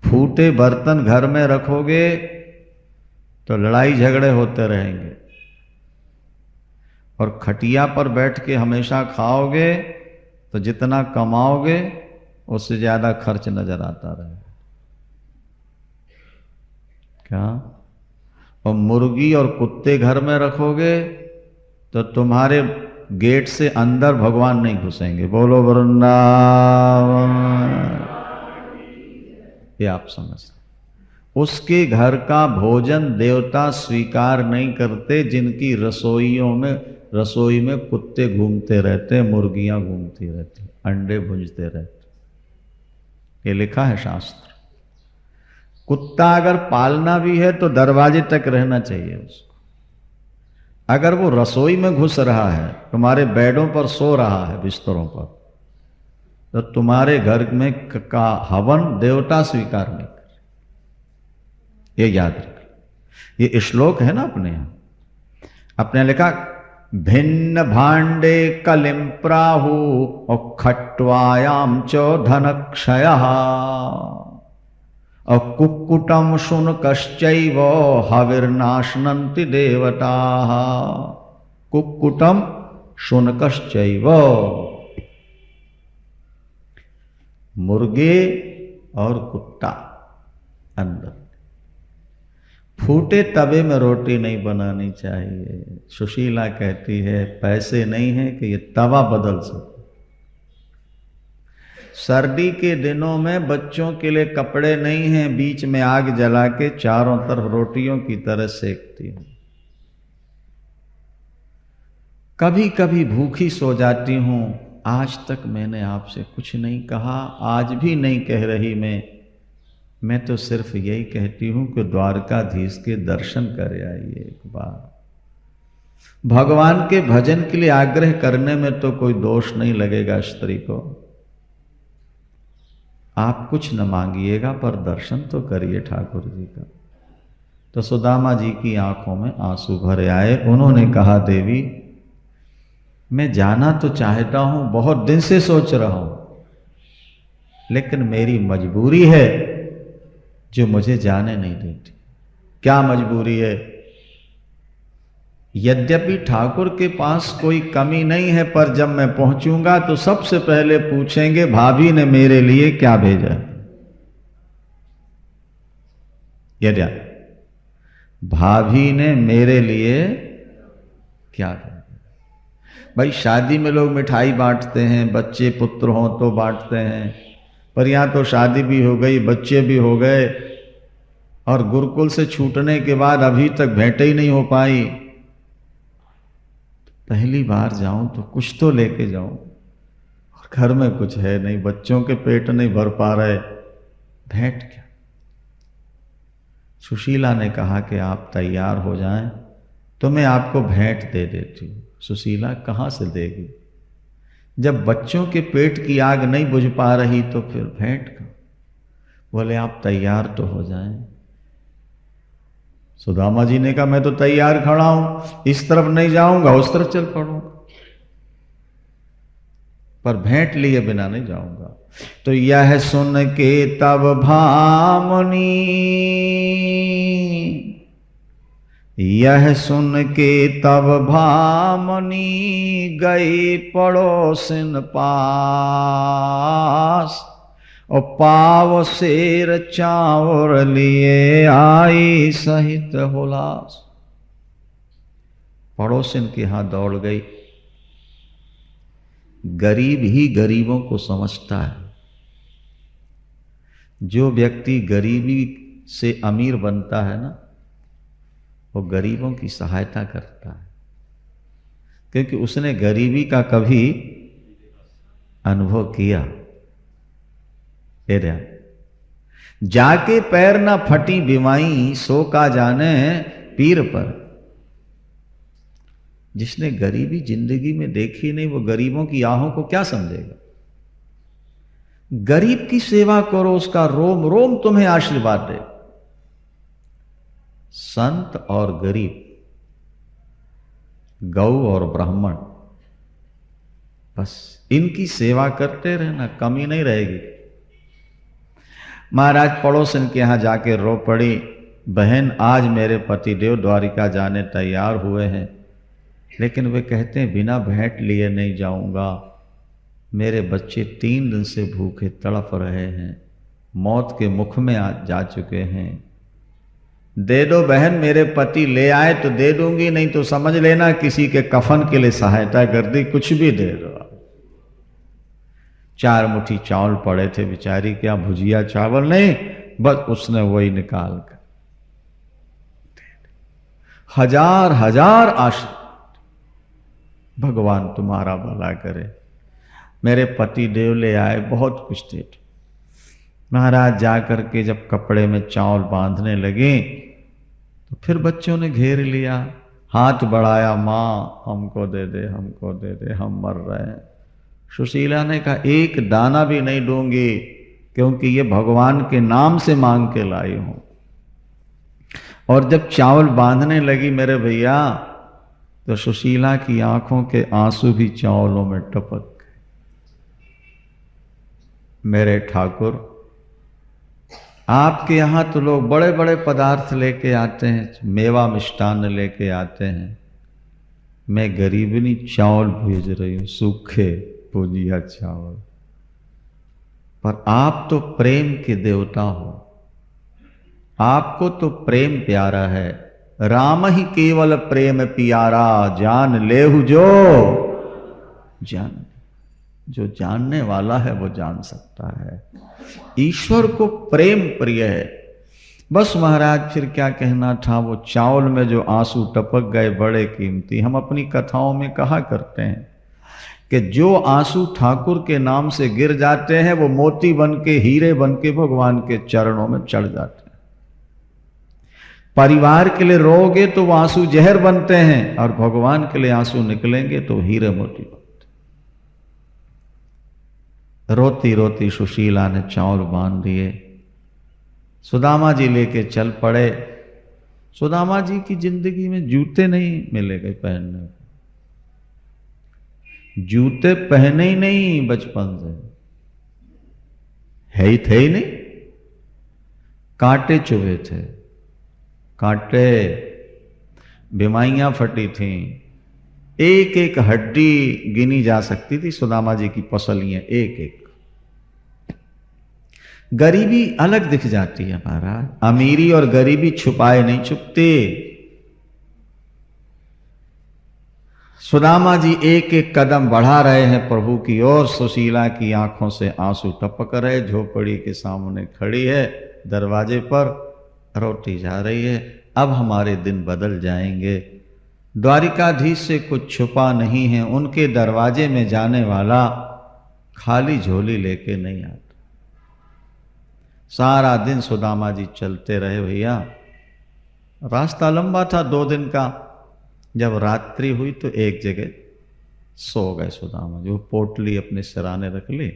फूटे बर्तन घर में रखोगे तो लड़ाई झगड़े होते रहेंगे, और खटिया पर बैठ के हमेशा खाओगे तो जितना कमाओगे उससे ज्यादा खर्च नजर आता रहेगा। क्या? और मुर्गी और कुत्ते घर में रखोगे तो तुम्हारे गेट से अंदर भगवान नहीं घुसेंगे। बोलो वृंदावन। ये आप समझते, उसके घर का भोजन देवता स्वीकार नहीं करते जिनकी रसोई में कुत्ते घूमते रहते, मुर्गियां घूमती रहती, अंडे भुंजते रहते। ये लिखा है शास्त्र। कुत्ता अगर पालना भी है तो दरवाजे तक रहना चाहिए उसको। अगर वो रसोई में घुस रहा है, तुम्हारे बेडों पर सो रहा है, बिस्तरों पर, तो तुम्हारे घर में का हवन देवता स्वीकार नहीं कर, ये याद रख। ये श्लोक है ना अपने यहां, अपने लिखा भिन्न भांडे कलिम प्राहु और खट्वायाम चो धन क्षय और कुक्कुटम शुनकश्चैव हविर्नाशनन्ति देवता। कुक्कुटम शुनकश्चैव, मुर्गे और कुत्ता अंदर। फूटे तवे में रोटी नहीं बनानी चाहिए। सुशीला कहती है पैसे नहीं है कि ये तवा बदल सको। सर्दी के दिनों में बच्चों के लिए कपड़े नहीं हैं, बीच में आग जला के चारों तरफ रोटियों की तरह सेकती हूं। कभी कभी भूखी सो जाती हूं। आज तक मैंने आपसे कुछ नहीं कहा, आज भी नहीं कह रही मैं तो सिर्फ यही कहती हूं कि द्वारकाधीश के दर्शन कर आइए एक बार। भगवान के भजन के लिए आग्रह करने में तो कोई दोष नहीं लगेगा स्त्री को। आप कुछ न मांगिएगा पर दर्शन तो करिए ठाकुर जी का। तो सुदामा जी की आंखों में आंसू भरे आए। उन्होंने कहा देवी मैं जाना तो चाहता हूं, बहुत दिन से सोच रहा हूं, लेकिन मेरी मजबूरी है जो मुझे जाने नहीं देती। क्या मजबूरी है? यद्यपि ठाकुर के पास कोई कमी नहीं है, पर जब मैं पहुंचूंगा तो सबसे पहले पूछेंगे भाभी ने मेरे लिए क्या भेजा। यद्या भाभी ने मेरे लिए क्या भेजा। भाई शादी में लोग मिठाई बांटते हैं, बच्चे पुत्र हों तो बांटते हैं, पर यहां तो शादी भी हो गई, बच्चे भी हो गए, और गुरुकुल से छूटने के बाद अभी तक भेंट ही नहीं हो पाई। पहली बार जाऊं तो कुछ तो लेके जाऊं, और घर में कुछ है नहीं, बच्चों के पेट नहीं भर पा रहे, भेंट क्या। सुशीला ने कहा कि आप तैयार हो जाएं तो मैं आपको भेंट दे देती हूं। सुशीला कहां से देगी? जब बच्चों के पेट की आग नहीं बुझ पा रही तो फिर भेंट का। बोले आप तैयार तो हो जाएं। सुदामा जी ने कहा मैं तो तैयार खड़ा हूं, इस तरफ नहीं जाऊंगा उस तरफ चल पड़ूंगा, पर भेंट लिए बिना नहीं जाऊंगा। तो यह सुन के तब भामनी, यह सुन के तब भामनी गई पड़ोसिन पास, और पाव शेर चावर लिए आई सहित हुलास। पड़ोसिन के यहां दौड़ गई। गरीब ही गरीबों को समझता है। जो व्यक्ति गरीबी से अमीर बनता है ना, वो गरीबों की सहायता करता है, क्योंकि उसने गरीबी का कभी अनुभव किया। जाके पैर ना फटी बीमाई, सो का जाने पीर पर। जिसने गरीबी जिंदगी में देखी नहीं, वो गरीबों की आहों को क्या समझेगा। गरीब की सेवा करो, उसका रोम रोम तुम्हें आशीर्वाद दे। संत और गरीब, गौ और ब्राह्मण, बस इनकी सेवा करते रहना, कमी नहीं रहेगी। महाराज पड़ोसन के यहां जाके रो पड़ी, बहन आज मेरे पतिदेव द्वारिका जाने तैयार हुए हैं, लेकिन वे कहते हैं बिना भेंट लिए नहीं जाऊंगा। मेरे बच्चे 3 दिन से भूखे तड़प रहे हैं, मौत के मुख में जा चुके हैं। दे दो बहन, मेरे पति ले आए तो दे दूंगी, नहीं तो समझ लेना किसी के कफन के लिए सहायता कर दी, कुछ भी दे दो। 4 मुट्ठी चावल पड़े थे बेचारी, क्या भुजिया चावल नहीं, बस उसने वही निकाल कर हजार हजार आशीर्वाद। भगवान तुम्हारा भला करे। मेरे पति देव ले आए, बहुत कुछ थे। महाराज जाकर के जब कपड़े में चावल बांधने लगे तो फिर बच्चों ने घेर लिया, हाथ बढ़ाया, मां हमको दे दे, हमको दे दे, हम मर रहे हैं। सुशीला ने कहा एक दाना भी नहीं दूंगी, क्योंकि ये भगवान के नाम से मांग के लाई हूं। और जब चावल बांधने लगी मेरे भैया, तो सुशीला की आंखों के आंसू भी चावलों में टपक गए। मेरे ठाकुर, आपके यहां तो लोग बड़े बड़े पदार्थ लेके आते हैं, मेवा मिष्टान्न लेके आते हैं, मैं गरीबनी चावल भेज रही हूं, सूखे भुजिया चावल। पर आप तो प्रेम के देवता हो, आपको तो प्रेम प्यारा है। राम ही केवल प्रेम प्यारा, जान लेहु जो जानने वाला है वो जान सकता है। ईश्वर को प्रेम प्रिय है। बस महाराज फिर क्या कहना था, वो चावल में जो आंसू टपक गए बड़े कीमती। हम अपनी कथाओं में कहा करते हैं कि जो आंसू ठाकुर के नाम से गिर जाते हैं वो मोती बन के, हीरे बन के भगवान के चरणों में चढ़ जाते हैं। परिवार के लिए रोओगे तो वो आंसू जहर बनते हैं, और भगवान के लिए आंसू निकलेंगे तो हीरे मोती बनते। रोती रोती सुशीला ने चावल बांध दिए, सुदामा जी लेके चल पड़े। सुदामा जी की जिंदगी में जूते नहीं मिलेंगे पहनने को, जूते पहने ही नहीं बचपन से, है ही थे ही नहीं। कांटे चुभे थे, कांटे, बीमारियां फटी थीं, एक एक हड्डी गिनी जा सकती थी सुदामा जी की पसलियां, एक एक। गरीबी अलग दिख जाती है महाराज, अमीरी और गरीबी छुपाए नहीं छुपते। सुदामा जी एक एक कदम बढ़ा रहे हैं प्रभु की ओर, सुशीला की आंखों से आंसू टपक रहे। झोपड़ी के सामने खड़ी है, दरवाजे पर रोती जा रही है। अब हमारे दिन बदल जाएंगे, द्वारिकाधीश से कुछ छुपा नहीं है, उनके दरवाजे में जाने वाला खाली झोली लेके नहीं आता। सारा दिन सुदामा जी चलते रहे भैया, रास्ता लंबा था 2 दिन का। जब रात्रि हुई तो एक जगह सो गए सुदामा जी, वो पोटली अपने सिराने रख ली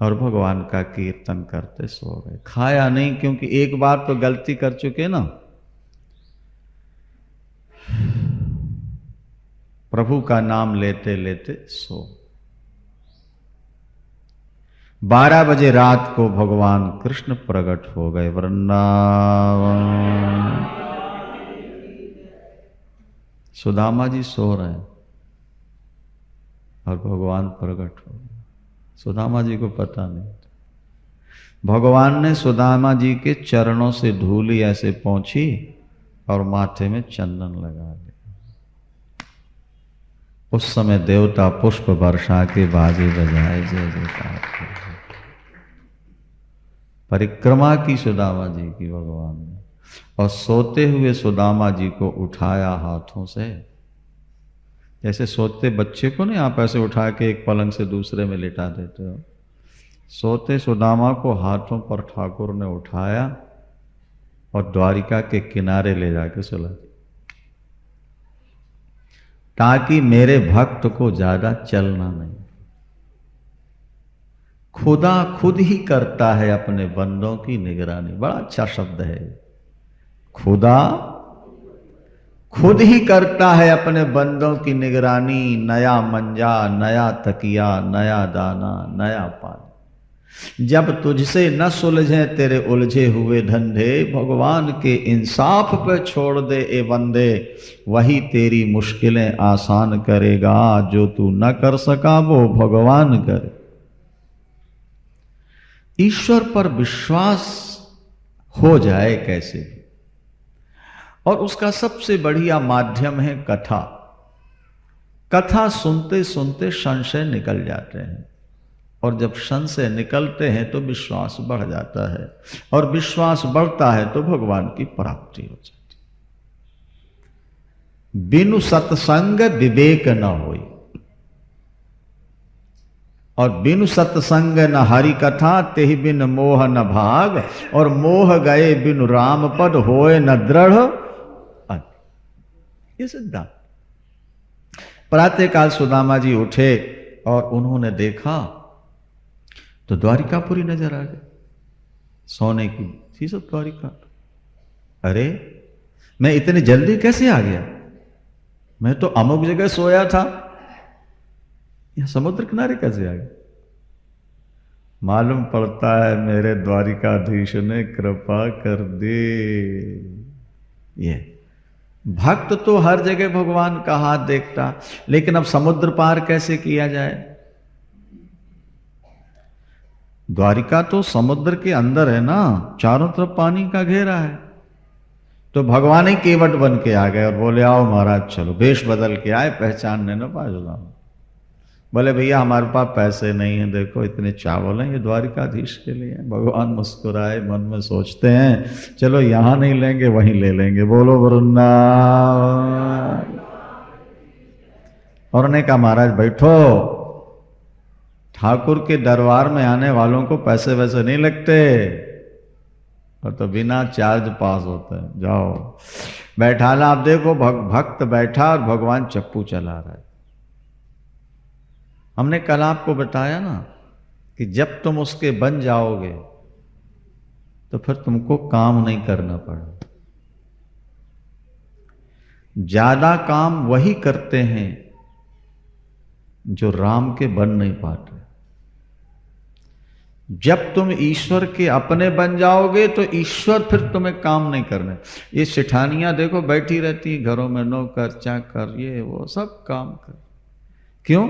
और भगवान का कीर्तन करते सो गए। खाया नहीं, क्योंकि एक बार तो गलती कर चुके ना, प्रभु का नाम लेते लेते सो। 12 बजे रात को भगवान कृष्ण प्रकट हो गए वृंदावन। सुदामा जी सो रहे हैं और भगवान प्रकट हो गए। सुदामा जी को पता नहीं था। भगवान ने सुदामा जी के चरणों से धूली ऐसे पहुंची और माथे में चंदन लगा दिया। उस समय देवता पुष्प वर्षा के बाजे बजाए, जय जयकार। परिक्रमा की सुदामा जी की भगवान ने, और सोते हुए सुदामा जी को उठाया हाथों से। जैसे सोते बच्चे को नहीं आप ऐसे उठा के एक पलंग से दूसरे में लेटा देते हो, सोते सुदामा को हाथों पर ठाकुर ने उठाया और द्वारिका के किनारे ले जाके सुला दिया, ताकि मेरे भक्त को ज्यादा चलना नहीं। खुदा खुद ही करता है अपने बंदों की निगरानी। बड़ा अच्छा शब्द है, खुदा खुद ही करता है अपने बंदों की निगरानी। नया मंजा, नया तकिया, नया दाना, नया पानी। जब तुझसे न सुलझे तेरे उलझे हुए धंधे, भगवान के इंसाफ पे छोड़ दे ए बंदे, वही तेरी मुश्किलें आसान करेगा। जो तू न कर सका वो भगवान करे। ईश्वर पर विश्वास हो जाए कैसे भी, और उसका सबसे बढ़िया माध्यम है कथा। कथा सुनते सुनते संशय निकल जाते हैं, और जब संशय निकलते हैं तो विश्वास बढ़ जाता है, और विश्वास बढ़ता है तो भगवान की प्राप्ति हो जाती है। बिनु सत्संग विवेक न होई, और बिनु सत्संग न हरि कथा, तेहि बिन मोह न भाग, और मोह गए बिनु राम पद, होए न दृढ़। ये सिद्धांत। प्रातः काल सुदामा जी उठे, और उन्होंने देखा तो द्वारिकापुरी नजर आ गई, सोने की थी सब द्वारिका। अरे मैं इतनी जल्दी कैसे आ गया, मैं तो अमुक जगह सोया था, यह समुद्र किनारे कैसे आ गया। मालूम पड़ता है मेरे द्वारिकाधीश ने कृपा कर दी। ये भक्त तो हर जगह भगवान का हाथ देखता, लेकिन अब समुद्र पार कैसे किया जाए। द्वारिका तो समुद्र के अंदर है ना, चारों तरफ पानी का घेरा है। तो भगवान ही केवट बन के आ गए और बोले आओ महाराज चलो, वेश बदल के आए, पहचानने न पाए। बोले भैया हमारे पास पैसे नहीं है, देखो इतने चावल हैं, ये द्वारिकाधीश के लिए। भगवान मुस्कुराए, मन में सोचते हैं चलो यहां नहीं लेंगे वहीं ले लेंगे। बोलो वृंदावन। और उन्होंने कहा महाराज बैठो, ठाकुर के दरबार में आने वालों को पैसे वैसे नहीं लगते, और तो बिना चार्ज पास होता है। जाओ बैठाला। आप देखो भक्त बैठा और भगवान चप्पू चला रहा है। हमने कल आपको बताया ना कि जब तुम उसके बन जाओगे तो फिर तुमको काम नहीं करना पड़ेगा। ज्यादा काम वही करते हैं जो राम के बन नहीं पाते। जब तुम ईश्वर के अपने बन जाओगे तो ईश्वर फिर तुम्हें काम नहीं करना। ये शिठानियां देखो बैठी रहती घरों में, नौकर चाकर ये वो सब काम कर। क्यों?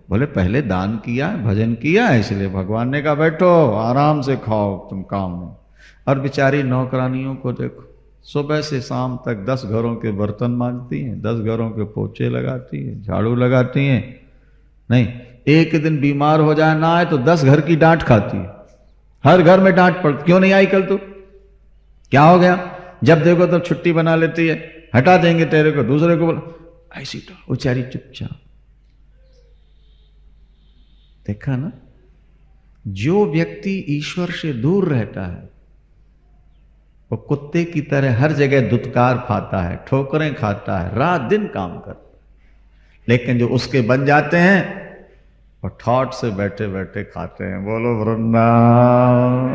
बोले पहले दान किया, भजन किया, इसलिए भगवान ने कहा बैठो आराम से खाओ, तुम काम नहीं। और बेचारी नौकरानियों को देखो, सुबह से शाम तक 10 घरों के बर्तन मांजती हैं, 10 घरों के पोछे लगाती हैं, झाड़ू लगाती हैं। नहीं, एक दिन बीमार हो जाए ना आए तो 10 घर की डांट खाती है। हर घर में डांट पड़ती, क्यों नहीं आई कल तू, क्या हो गया। जब देखो तब छुट्टी बना लेती है, हटा देंगे तेरे को, दूसरे को बोला ऐसी तो बेचारी चुपचाप। देखा ना, जो व्यक्ति ईश्वर से दूर रहता है वो कुत्ते की तरह हर जगह दुत्कार खाता है, ठोकरें खाता है, रात दिन काम करता है। लेकिन जो उसके बन जाते हैं और ठॉट से बैठे बैठे खाते हैं। बोलो वृंदावन।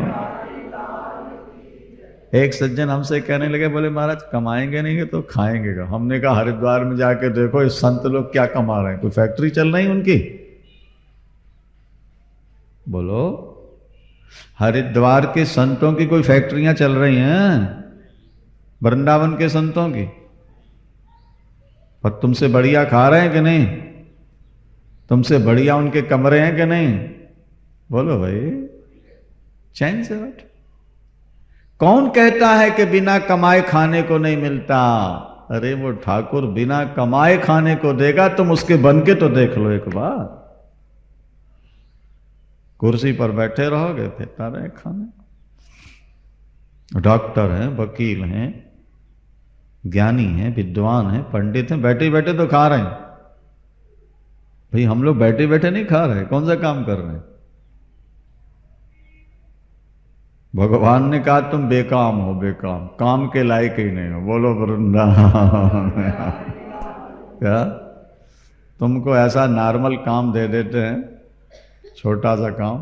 एक सज्जन हमसे कहने लगे, बोले महाराज कमाएंगे नहीं तो खाएंगे का। हमने कहा हरिद्वार में जाके देखो इस संत लोग क्या कमा रहे हैं, कोई फैक्ट्री चल रही उनकी। बोलो, हरिद्वार के संतों की कोई फैक्ट्रियां चल रही हैं? वृंदावन के संतों की? पर तुमसे बढ़िया खा रहे हैं कि नहीं? तुमसे बढ़िया उनके कमरे हैं कि नहीं? बोलो भाई, चैन से बैठ। कौन कहता है कि बिना कमाए खाने को नहीं मिलता? अरे वो ठाकुर बिना कमाए खाने को देगा, तुम उसके बन के तो देख लो एक बार। कुर्सी पर बैठे रहोगे देता रहे खाने। डॉक्टर हैं, वकील हैं, ज्ञानी हैं, विद्वान हैं, पंडित हैं, बैठे बैठे तो खा रहे हैं। भाई हम लोग बैठे बैठे नहीं खा रहे, कौन सा काम कर रहे हैं? भगवान ने कहा तुम बेकाम हो, बेकाम, काम के लायक ही नहीं हो। बोलो वृंदावन। क्या तुमको ऐसा नॉर्मल काम दे देते हैं, छोटा सा काम,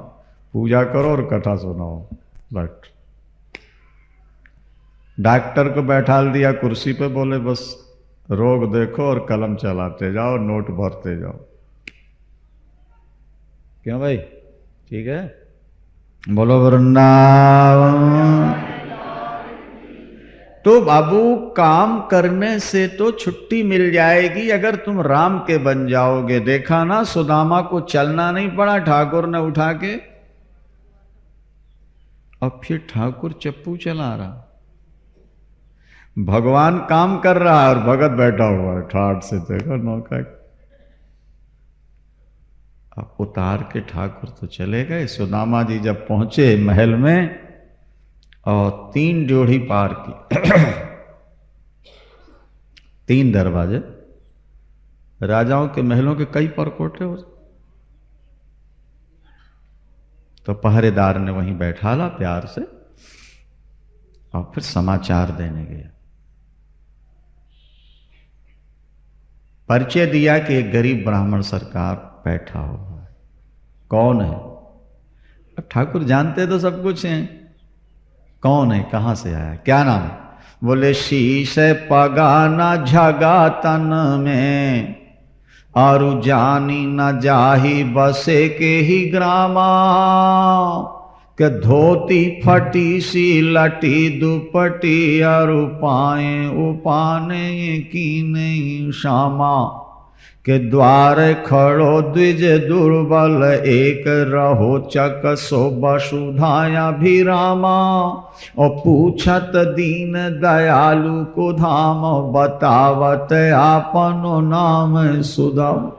पूजा करो और कथा सुनाओ, बट डॉक्टर को बैठाल दिया कुर्सी पे, बोले बस रोग देखो और कलम चलाते जाओ, नोट भरते जाओ। क्यों भाई, ठीक है? बोलो वृंदावन। तो बाबू काम करने से तो छुट्टी मिल जाएगी अगर तुम राम के बन जाओगे। देखा ना, सुदामा को चलना नहीं पड़ा, ठाकुर ने उठा के। अब फिर ठाकुर चप्पू चला रहा, भगवान काम कर रहा है और भगत बैठा हुआ है ठाठ से। देखो नौका, अब उतार के ठाकुर तो चले गए। सुदामा जी जब पहुंचे महल में और 3 ड्योढ़ी पार की, 3 दरवाजे, राजाओं के महलों के कई परकोटे हो, तो पहरेदार ने वहीं बैठाला प्यार से और फिर समाचार देने गया। परिचय दिया कि एक गरीब ब्राह्मण सरकार बैठा हुआ है। कौन है? अब ठाकुर जानते तो सब कुछ हैं। कौन है, कहां से आया, क्या नाम? बोले शीश पगा न झगा तन में, और जानी न जाही बसे के ही ग्रामा, के धोती फटी सी लटी दुपटी, और उपाए उपाने की नहीं श्यामा, के द्वार खड़ो द्विज दुर्बल, एक रहो चक सो वसुधाया भी रामा, और पूछत दीन दयालु को धाम, बतावत आपनो नाम सुदाम।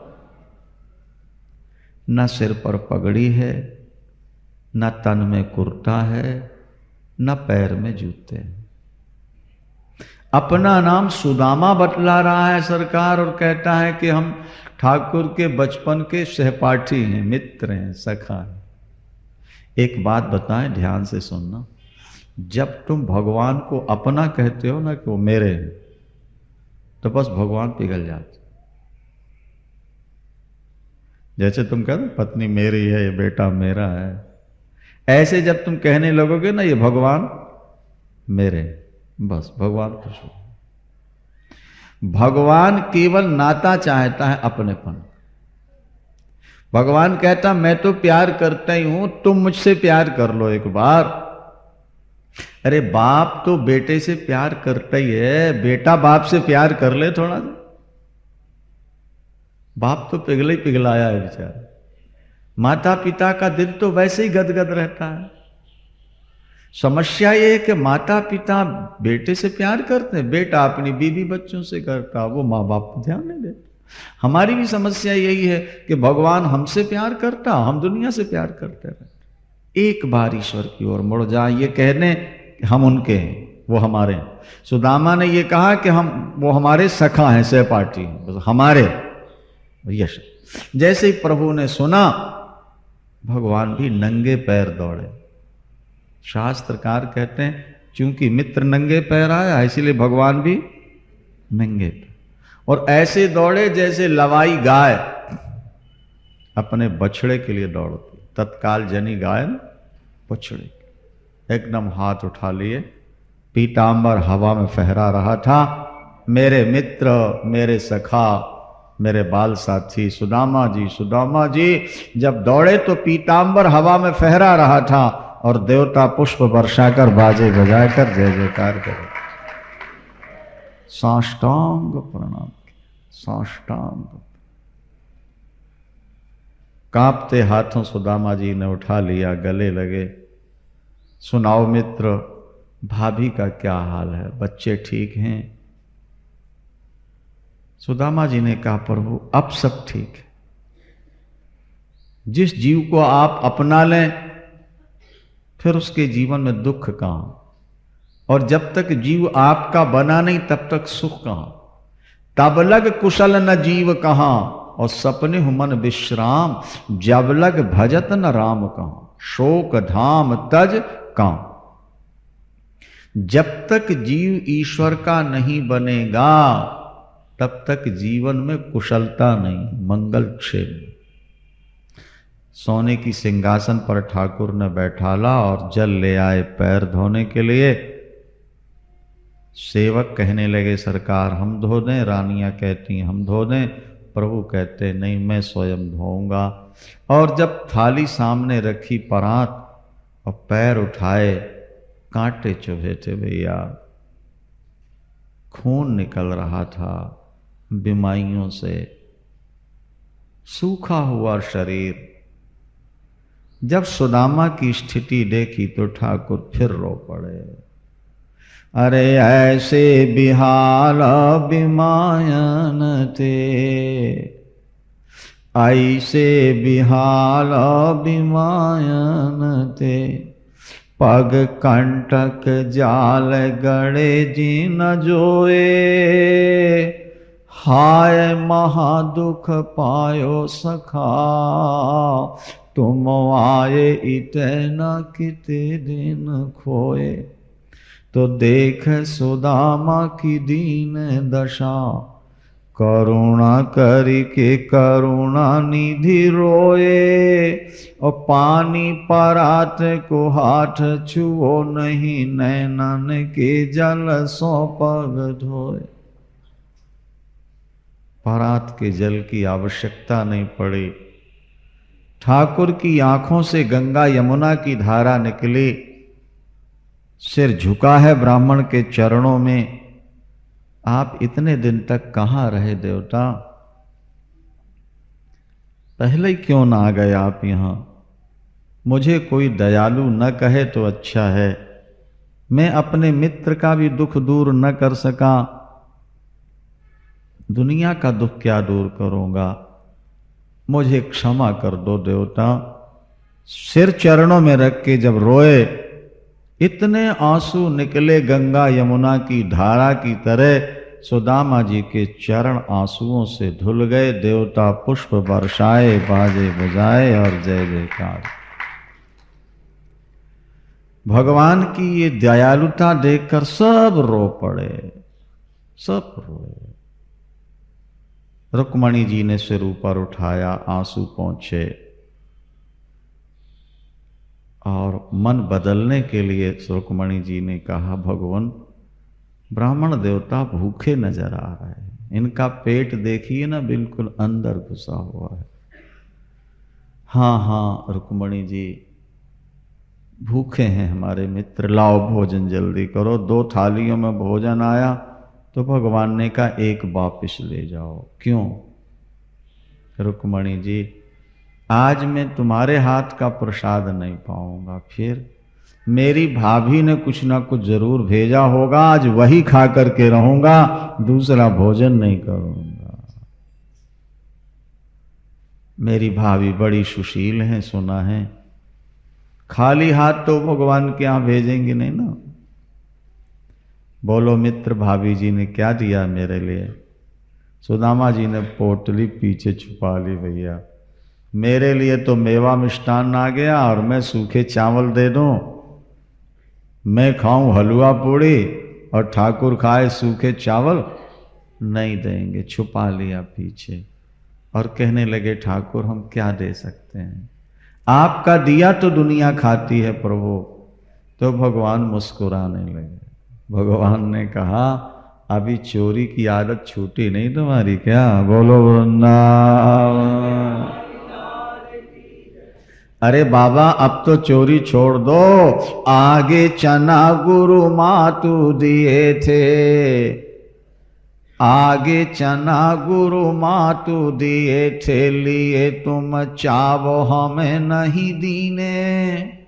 न सिर पर पगड़ी है, न तन में कुर्ता है, न पैर में जूते हैं। अपना नाम सुदामा बतला रहा है सरकार, और कहता है कि हम ठाकुर के बचपन के सहपाठी हैं, मित्र हैं, सखा हैं। एक बात बताएं, ध्यान से सुनना। जब तुम भगवान को अपना कहते हो ना कि वो मेरे हैं, तो बस भगवान पिघल जाते। जैसे तुम कहते हो पत्नी मेरी है, ये बेटा मेरा है, ऐसे जब तुम कहने लगोगे ना ये भगवान मेरे, बस भगवान खुश हो। भगवान केवल नाता चाहता है, अपनेपन। भगवान कहता मैं तो प्यार करता ही हूं, तुम मुझसे प्यार कर लो एक बार। अरे बाप तो बेटे से प्यार करता ही है, बेटा बाप से प्यार कर ले थोड़ा सा। बाप तो पिघला ही पिघलाया है बेचारा। माता पिता का दिल तो वैसे ही गदगद रहता है। समस्या ये है कि माता पिता बेटे से प्यार करते हैं, बेटा अपनी बीवी बच्चों से करता, वो माँ बाप को ध्यान नहीं देते। हमारी भी समस्या यही है कि भगवान हमसे प्यार करता, हम दुनिया से प्यार करते रहते। एक बार ईश्वर की ओर मुड़ जाए, ये कहने हम उनके हैं, वो हमारे हैं। सुदामा ने ये कहा कि वो हमारे सखा हैं, सहपाठी हैं, बस हमारे यश। जैसे ही प्रभु ने सुना, भगवान भी नंगे पैर दौड़े। शास्त्रकार कहते हैं क्योंकि मित्र नंगे पैर आया, इसीलिए भगवान भी नंगे पैर, और ऐसे दौड़े जैसे लवाई गाय अपने बछड़े के लिए दौड़ती। तत्काल जनी गाय बछड़े, एकदम हाथ उठा लिए, पीतांबर हवा में फहरा रहा था। मेरे मित्र, मेरे सखा, मेरे बाल साथी सुदामा जी जब दौड़े तो पीतांबर हवा में फहरा रहा था, और देवता पुष्प वर्षाकर बाजे बजाकर जय जयकार करे। साष्टांग प्रणाम, साष्टांग। कांपते हाथों सुदामा जी ने उठा लिया, गले लगे। सुनाओ मित्र, भाभी का क्या हाल है, बच्चे ठीक हैं? सुदामा जी ने कहा प्रभु अब सब ठीक है। जिस जीव को आप अपना लें फिर उसके जीवन में दुख कहां, और जब तक जीव आपका बना नहीं तब तक सुख कहां। तब लग कुशल न जीव कहां, और सपने हु मन विश्राम, जब लग भजत न राम कहां, शोक धाम तज कहां। जब तक जीव ईश्वर का नहीं बनेगा तब तक जीवन में कुशलता नहीं, मंगल क्षेम। सोने की सिंहासन पर ठाकुर ने बैठाला और जल ले आए पैर धोने के लिए। सेवक कहने लगे सरकार हम धो दें, रानियां कहती हम धो दें, प्रभु कहते नहीं मैं स्वयं धोऊंगा। और जब थाली सामने रखी परात और पैर उठाए, कांटे चुभे थे भैया, खून निकल रहा था बीमारियों से, सूखा हुआ शरीर। जब सुदामा की स्थिति देखी तो ठाकुर फिर रो पड़े। अरे ऐसे बिहाल बिमायन थे, ऐसे बिहाल बिमायन थे, पग कंटक जाल गड़े जिन जोए, हाय महादुख पायो सखा, तुम आए इतना किते दिन खोए। तो देख सुदामा की दीन दशा, करुणा करके करुणा निधि रोए, और पानी परात को हाथ छुओ नहीं, नैनन के जल सो पग धोए। परात के जल की आवश्यकता नहीं पड़ी। ठाकुर की आंखों से गंगा यमुना की धारा निकली। सिर झुका है ब्राह्मण के चरणों में। आप इतने दिन तक कहां रहे देवता? पहले ही क्यों ना आ गए आप यहां? मुझे कोई दयालु न कहे तो अच्छा है। मैं अपने मित्र का भी दुख दूर न कर सका, दुनिया का दुख क्या दूर करूंगा? मुझे क्षमा कर दो देवता। सिर चरणों में रख के जब रोए, इतने आंसू निकले गंगा यमुना की धारा की तरह। सुदामा जी के चरण आंसुओं से धुल गए। देवता पुष्प बरसाए, बाजे बजाए और जय जयकार। भगवान की ये दयालुता देखकर सब रो पड़े, सब रोए। रुक्मणी जी ने सिर ऊपर उठाया, आंसू पहुंचे, और मन बदलने के लिए रुक्मणी जी ने कहा, भगवान ब्राह्मण देवता भूखे नजर आ रहे हैं, इनका पेट देखिए ना, बिल्कुल अंदर घुसा हुआ है। हाँ हाँ रुक्मणी जी, भूखे हैं हमारे मित्र, लाओ भोजन जल्दी करो। 2 थालियों में भोजन आया तो भगवान ने कहा, एक वापिस ले जाओ। क्यों? रुक्मणी जी, आज मैं तुम्हारे हाथ का प्रसाद नहीं पाऊंगा, फिर मेरी भाभी ने कुछ ना कुछ जरूर भेजा होगा, आज वही खा करके रहूंगा, दूसरा भोजन नहीं करूंगा। मेरी भाभी बड़ी सुशील हैं, सुना है। खाली हाथ तो भगवान के यहां भेजेंगे नहीं ना। बोलो मित्र, भाभी जी ने क्या दिया मेरे लिए? सुदामा जी ने पोटली पीछे छुपा ली। भैया मेरे लिए तो मेवा मिष्टान आ गया, और मैं सूखे चावल दे दूं? मैं खाऊं हलवा पूड़ी और ठाकुर खाए सूखे चावल? नहीं देंगे। छुपा लिया पीछे और कहने लगे, ठाकुर हम क्या दे सकते हैं? आपका दिया तो दुनिया खाती है प्रभु। तो भगवान मुस्कुराने लगे। भगवान ने कहा, अभी चोरी की आदत छूटी नहीं तुम्हारी क्या? बोलो वृंदावन। अरे बाबा अब तो चोरी छोड़ दो। आगे चना गुरु मातु दिए थे, आगे चना गुरु मातु दिए थे, लिए तुम चावो हमें नहीं दीने।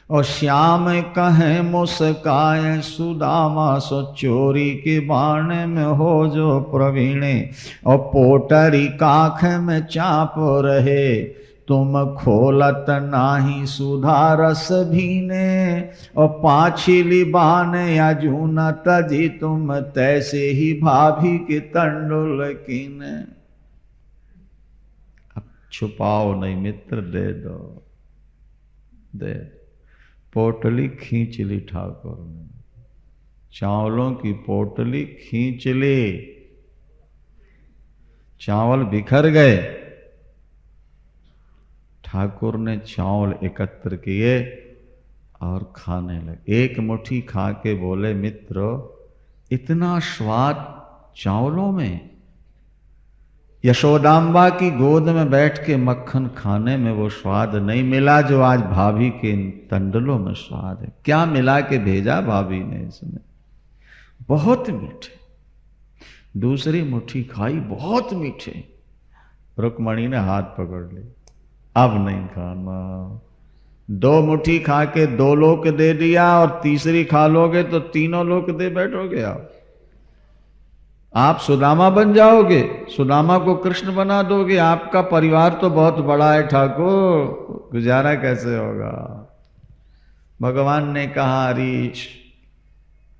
और श्याम कहे मुस्काए सुदामा, सो चोरी के बाणे में हो जो प्रवीणे। और पोटरी काख में चाप रहे, तुम खोलत नाही सुधा रस भीने। और पाछिली बाने या जूना तजी, तुम तैसे ही भाभी के तंडुल कीने। अब छुपाओ नहीं मित्र, दे दो, दे। पोटली खींच ली ठाकुर ने, चावलों की पोटली खींच ली, चावल बिखर गए। ठाकुर ने चावल एकत्र किए और खाने लगे। एक मुट्ठी खा के बोले, मित्र इतना स्वाद चावलों में? यशोदाम्बा की गोद में बैठ के मक्खन खाने में वो स्वाद नहीं मिला जो आज भाभी के तंडलों में स्वाद है। क्या मिला के भेजा भाभी ने इसमें? बहुत मीठे। दूसरी मुट्ठी खाई, बहुत मीठे। रुक्मणी ने हाथ पकड़ ली, अब नहीं खाना। 2 मुट्ठी खा के 2 लोक दे दिया, और तीसरी खा लोगे तो 3 लोक दे बैठोगे। आप सुदामा बन जाओगे, सुदामा को कृष्ण बना दोगे। आपका परिवार तो बहुत बड़ा है ठाकुर, गुजारा कैसे होगा? भगवान ने कहा, हरीश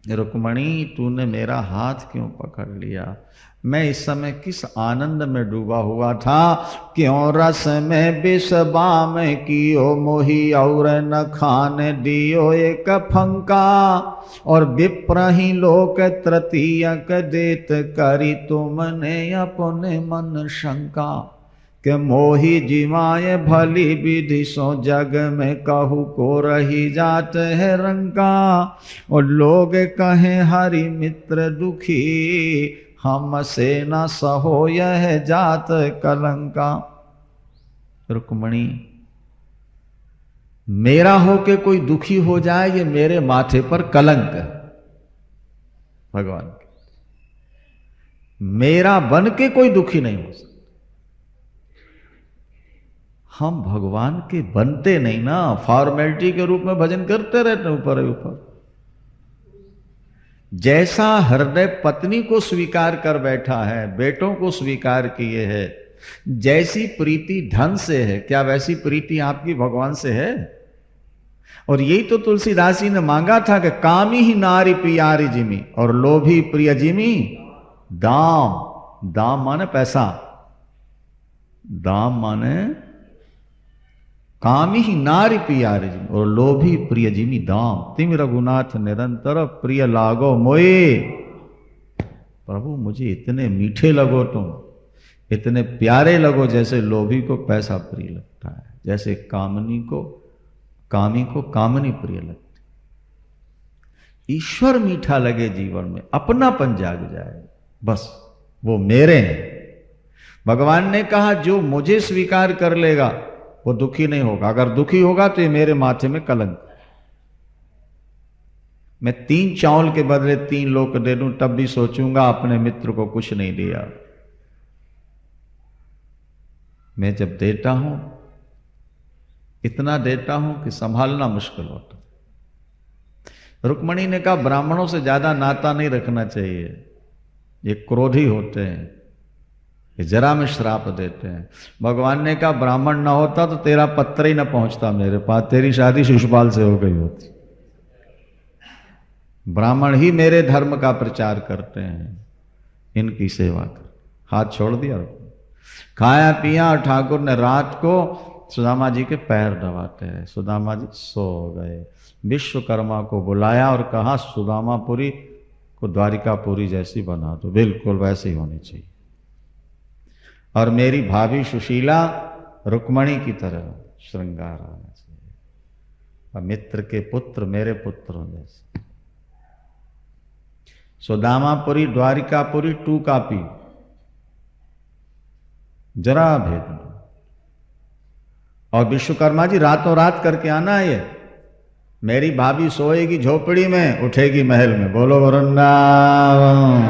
रुक्मणी तूने मेरा हाथ क्यों पकड़ लिया? मैं इस समय किस आनंद में डूबा हुआ था। क्यों रस में विषबाम कियो मोही और न खाने दियो एक फंका। और विप्रही लोक तृतीयक देत करी तुमने अपने मन शंका। के मोही जिमाए भली विधि सो जग में कहू को रही जात है रंका। और लोग कहे हरि मित्र दुखी हम से न सहो यह जात कलंका। रुक्मणी मेरा हो के कोई दुखी हो जाए ये मेरे माथे पर कलंक है। भगवान मेरा बन के कोई दुखी नहीं हो सकता। हम भगवान के बनते नहीं ना, फॉर्मेलिटी के रूप में भजन करते रहते ऊपर ऊपर। जैसा हृदय पत्नी को स्वीकार कर बैठा है, बेटों को स्वीकार किए है, जैसी प्रीति धन से है, क्या वैसी प्रीति आपकी भगवान से है? और यही तो तुलसीदास जी ने मांगा था कि कामी ही नारी प्यारी जिमी और लोभी प्रिय जिमी दाम। दाम माने पैसा, दाम माने कामी ही नारी प्यारी जिमी और लोभी प्रिय जिमी दाम। तिम रघुनाथ निरंतर प्रिय लागो मोए। प्रभु मुझे इतने मीठे लगो तुम, इतने प्यारे लगो जैसे लोभी को पैसा प्रिय लगता है, जैसे कामी को कामनी प्रिय लगती। ईश्वर मीठा लगे जीवन में, अपनापन जाग जाए, बस वो मेरे हैं। भगवान ने कहा जो मुझे स्वीकार कर लेगा वो दुखी नहीं होगा, अगर दुखी होगा तो ये मेरे माथे में कलंक। मैं 3 चावल के बदले 3 लोक दे दूं तब भी सोचूंगा अपने मित्र को कुछ नहीं दिया। मैं जब देता हूं इतना देता हूं कि संभालना मुश्किल होता। रुक्मणी ने कहा ब्राह्मणों से ज्यादा नाता नहीं रखना चाहिए, ये क्रोधी होते हैं, ये जरा में श्राप देते हैं। भगवान ने कहा ब्राह्मण ना होता तो तेरा पत्र ही ना पहुंचता मेरे पास, तेरी शादी शिशुपाल से हो गई होती। ब्राह्मण ही मेरे धर्म का प्रचार करते हैं, इनकी सेवा कर। हाथ छोड़ दिया, खाया पिया, और ठाकुर ने रात को सुदामा जी के पैर दबाते हैं। सुदामा जी सो गए। विश्वकर्मा को बुलाया और कहा सुदामापुरी को द्वारिकापुरी जैसी बना दो, बिल्कुल वैसी होनी चाहिए। और मेरी भाभी सुशीला रुक्मणी की तरह श्रृंगार आना चाहिए, और मित्र के पुत्र मेरे पुत्रों जैसे। सुदामापुरी द्वारिकापुरी 2 कॉपी, जरा भेद। और विश्वकर्मा जी रातों रात करके आना है ये। मेरी भाभी सोएगी झोपड़ी में, उठेगी महल में। बोलो वृंदावन।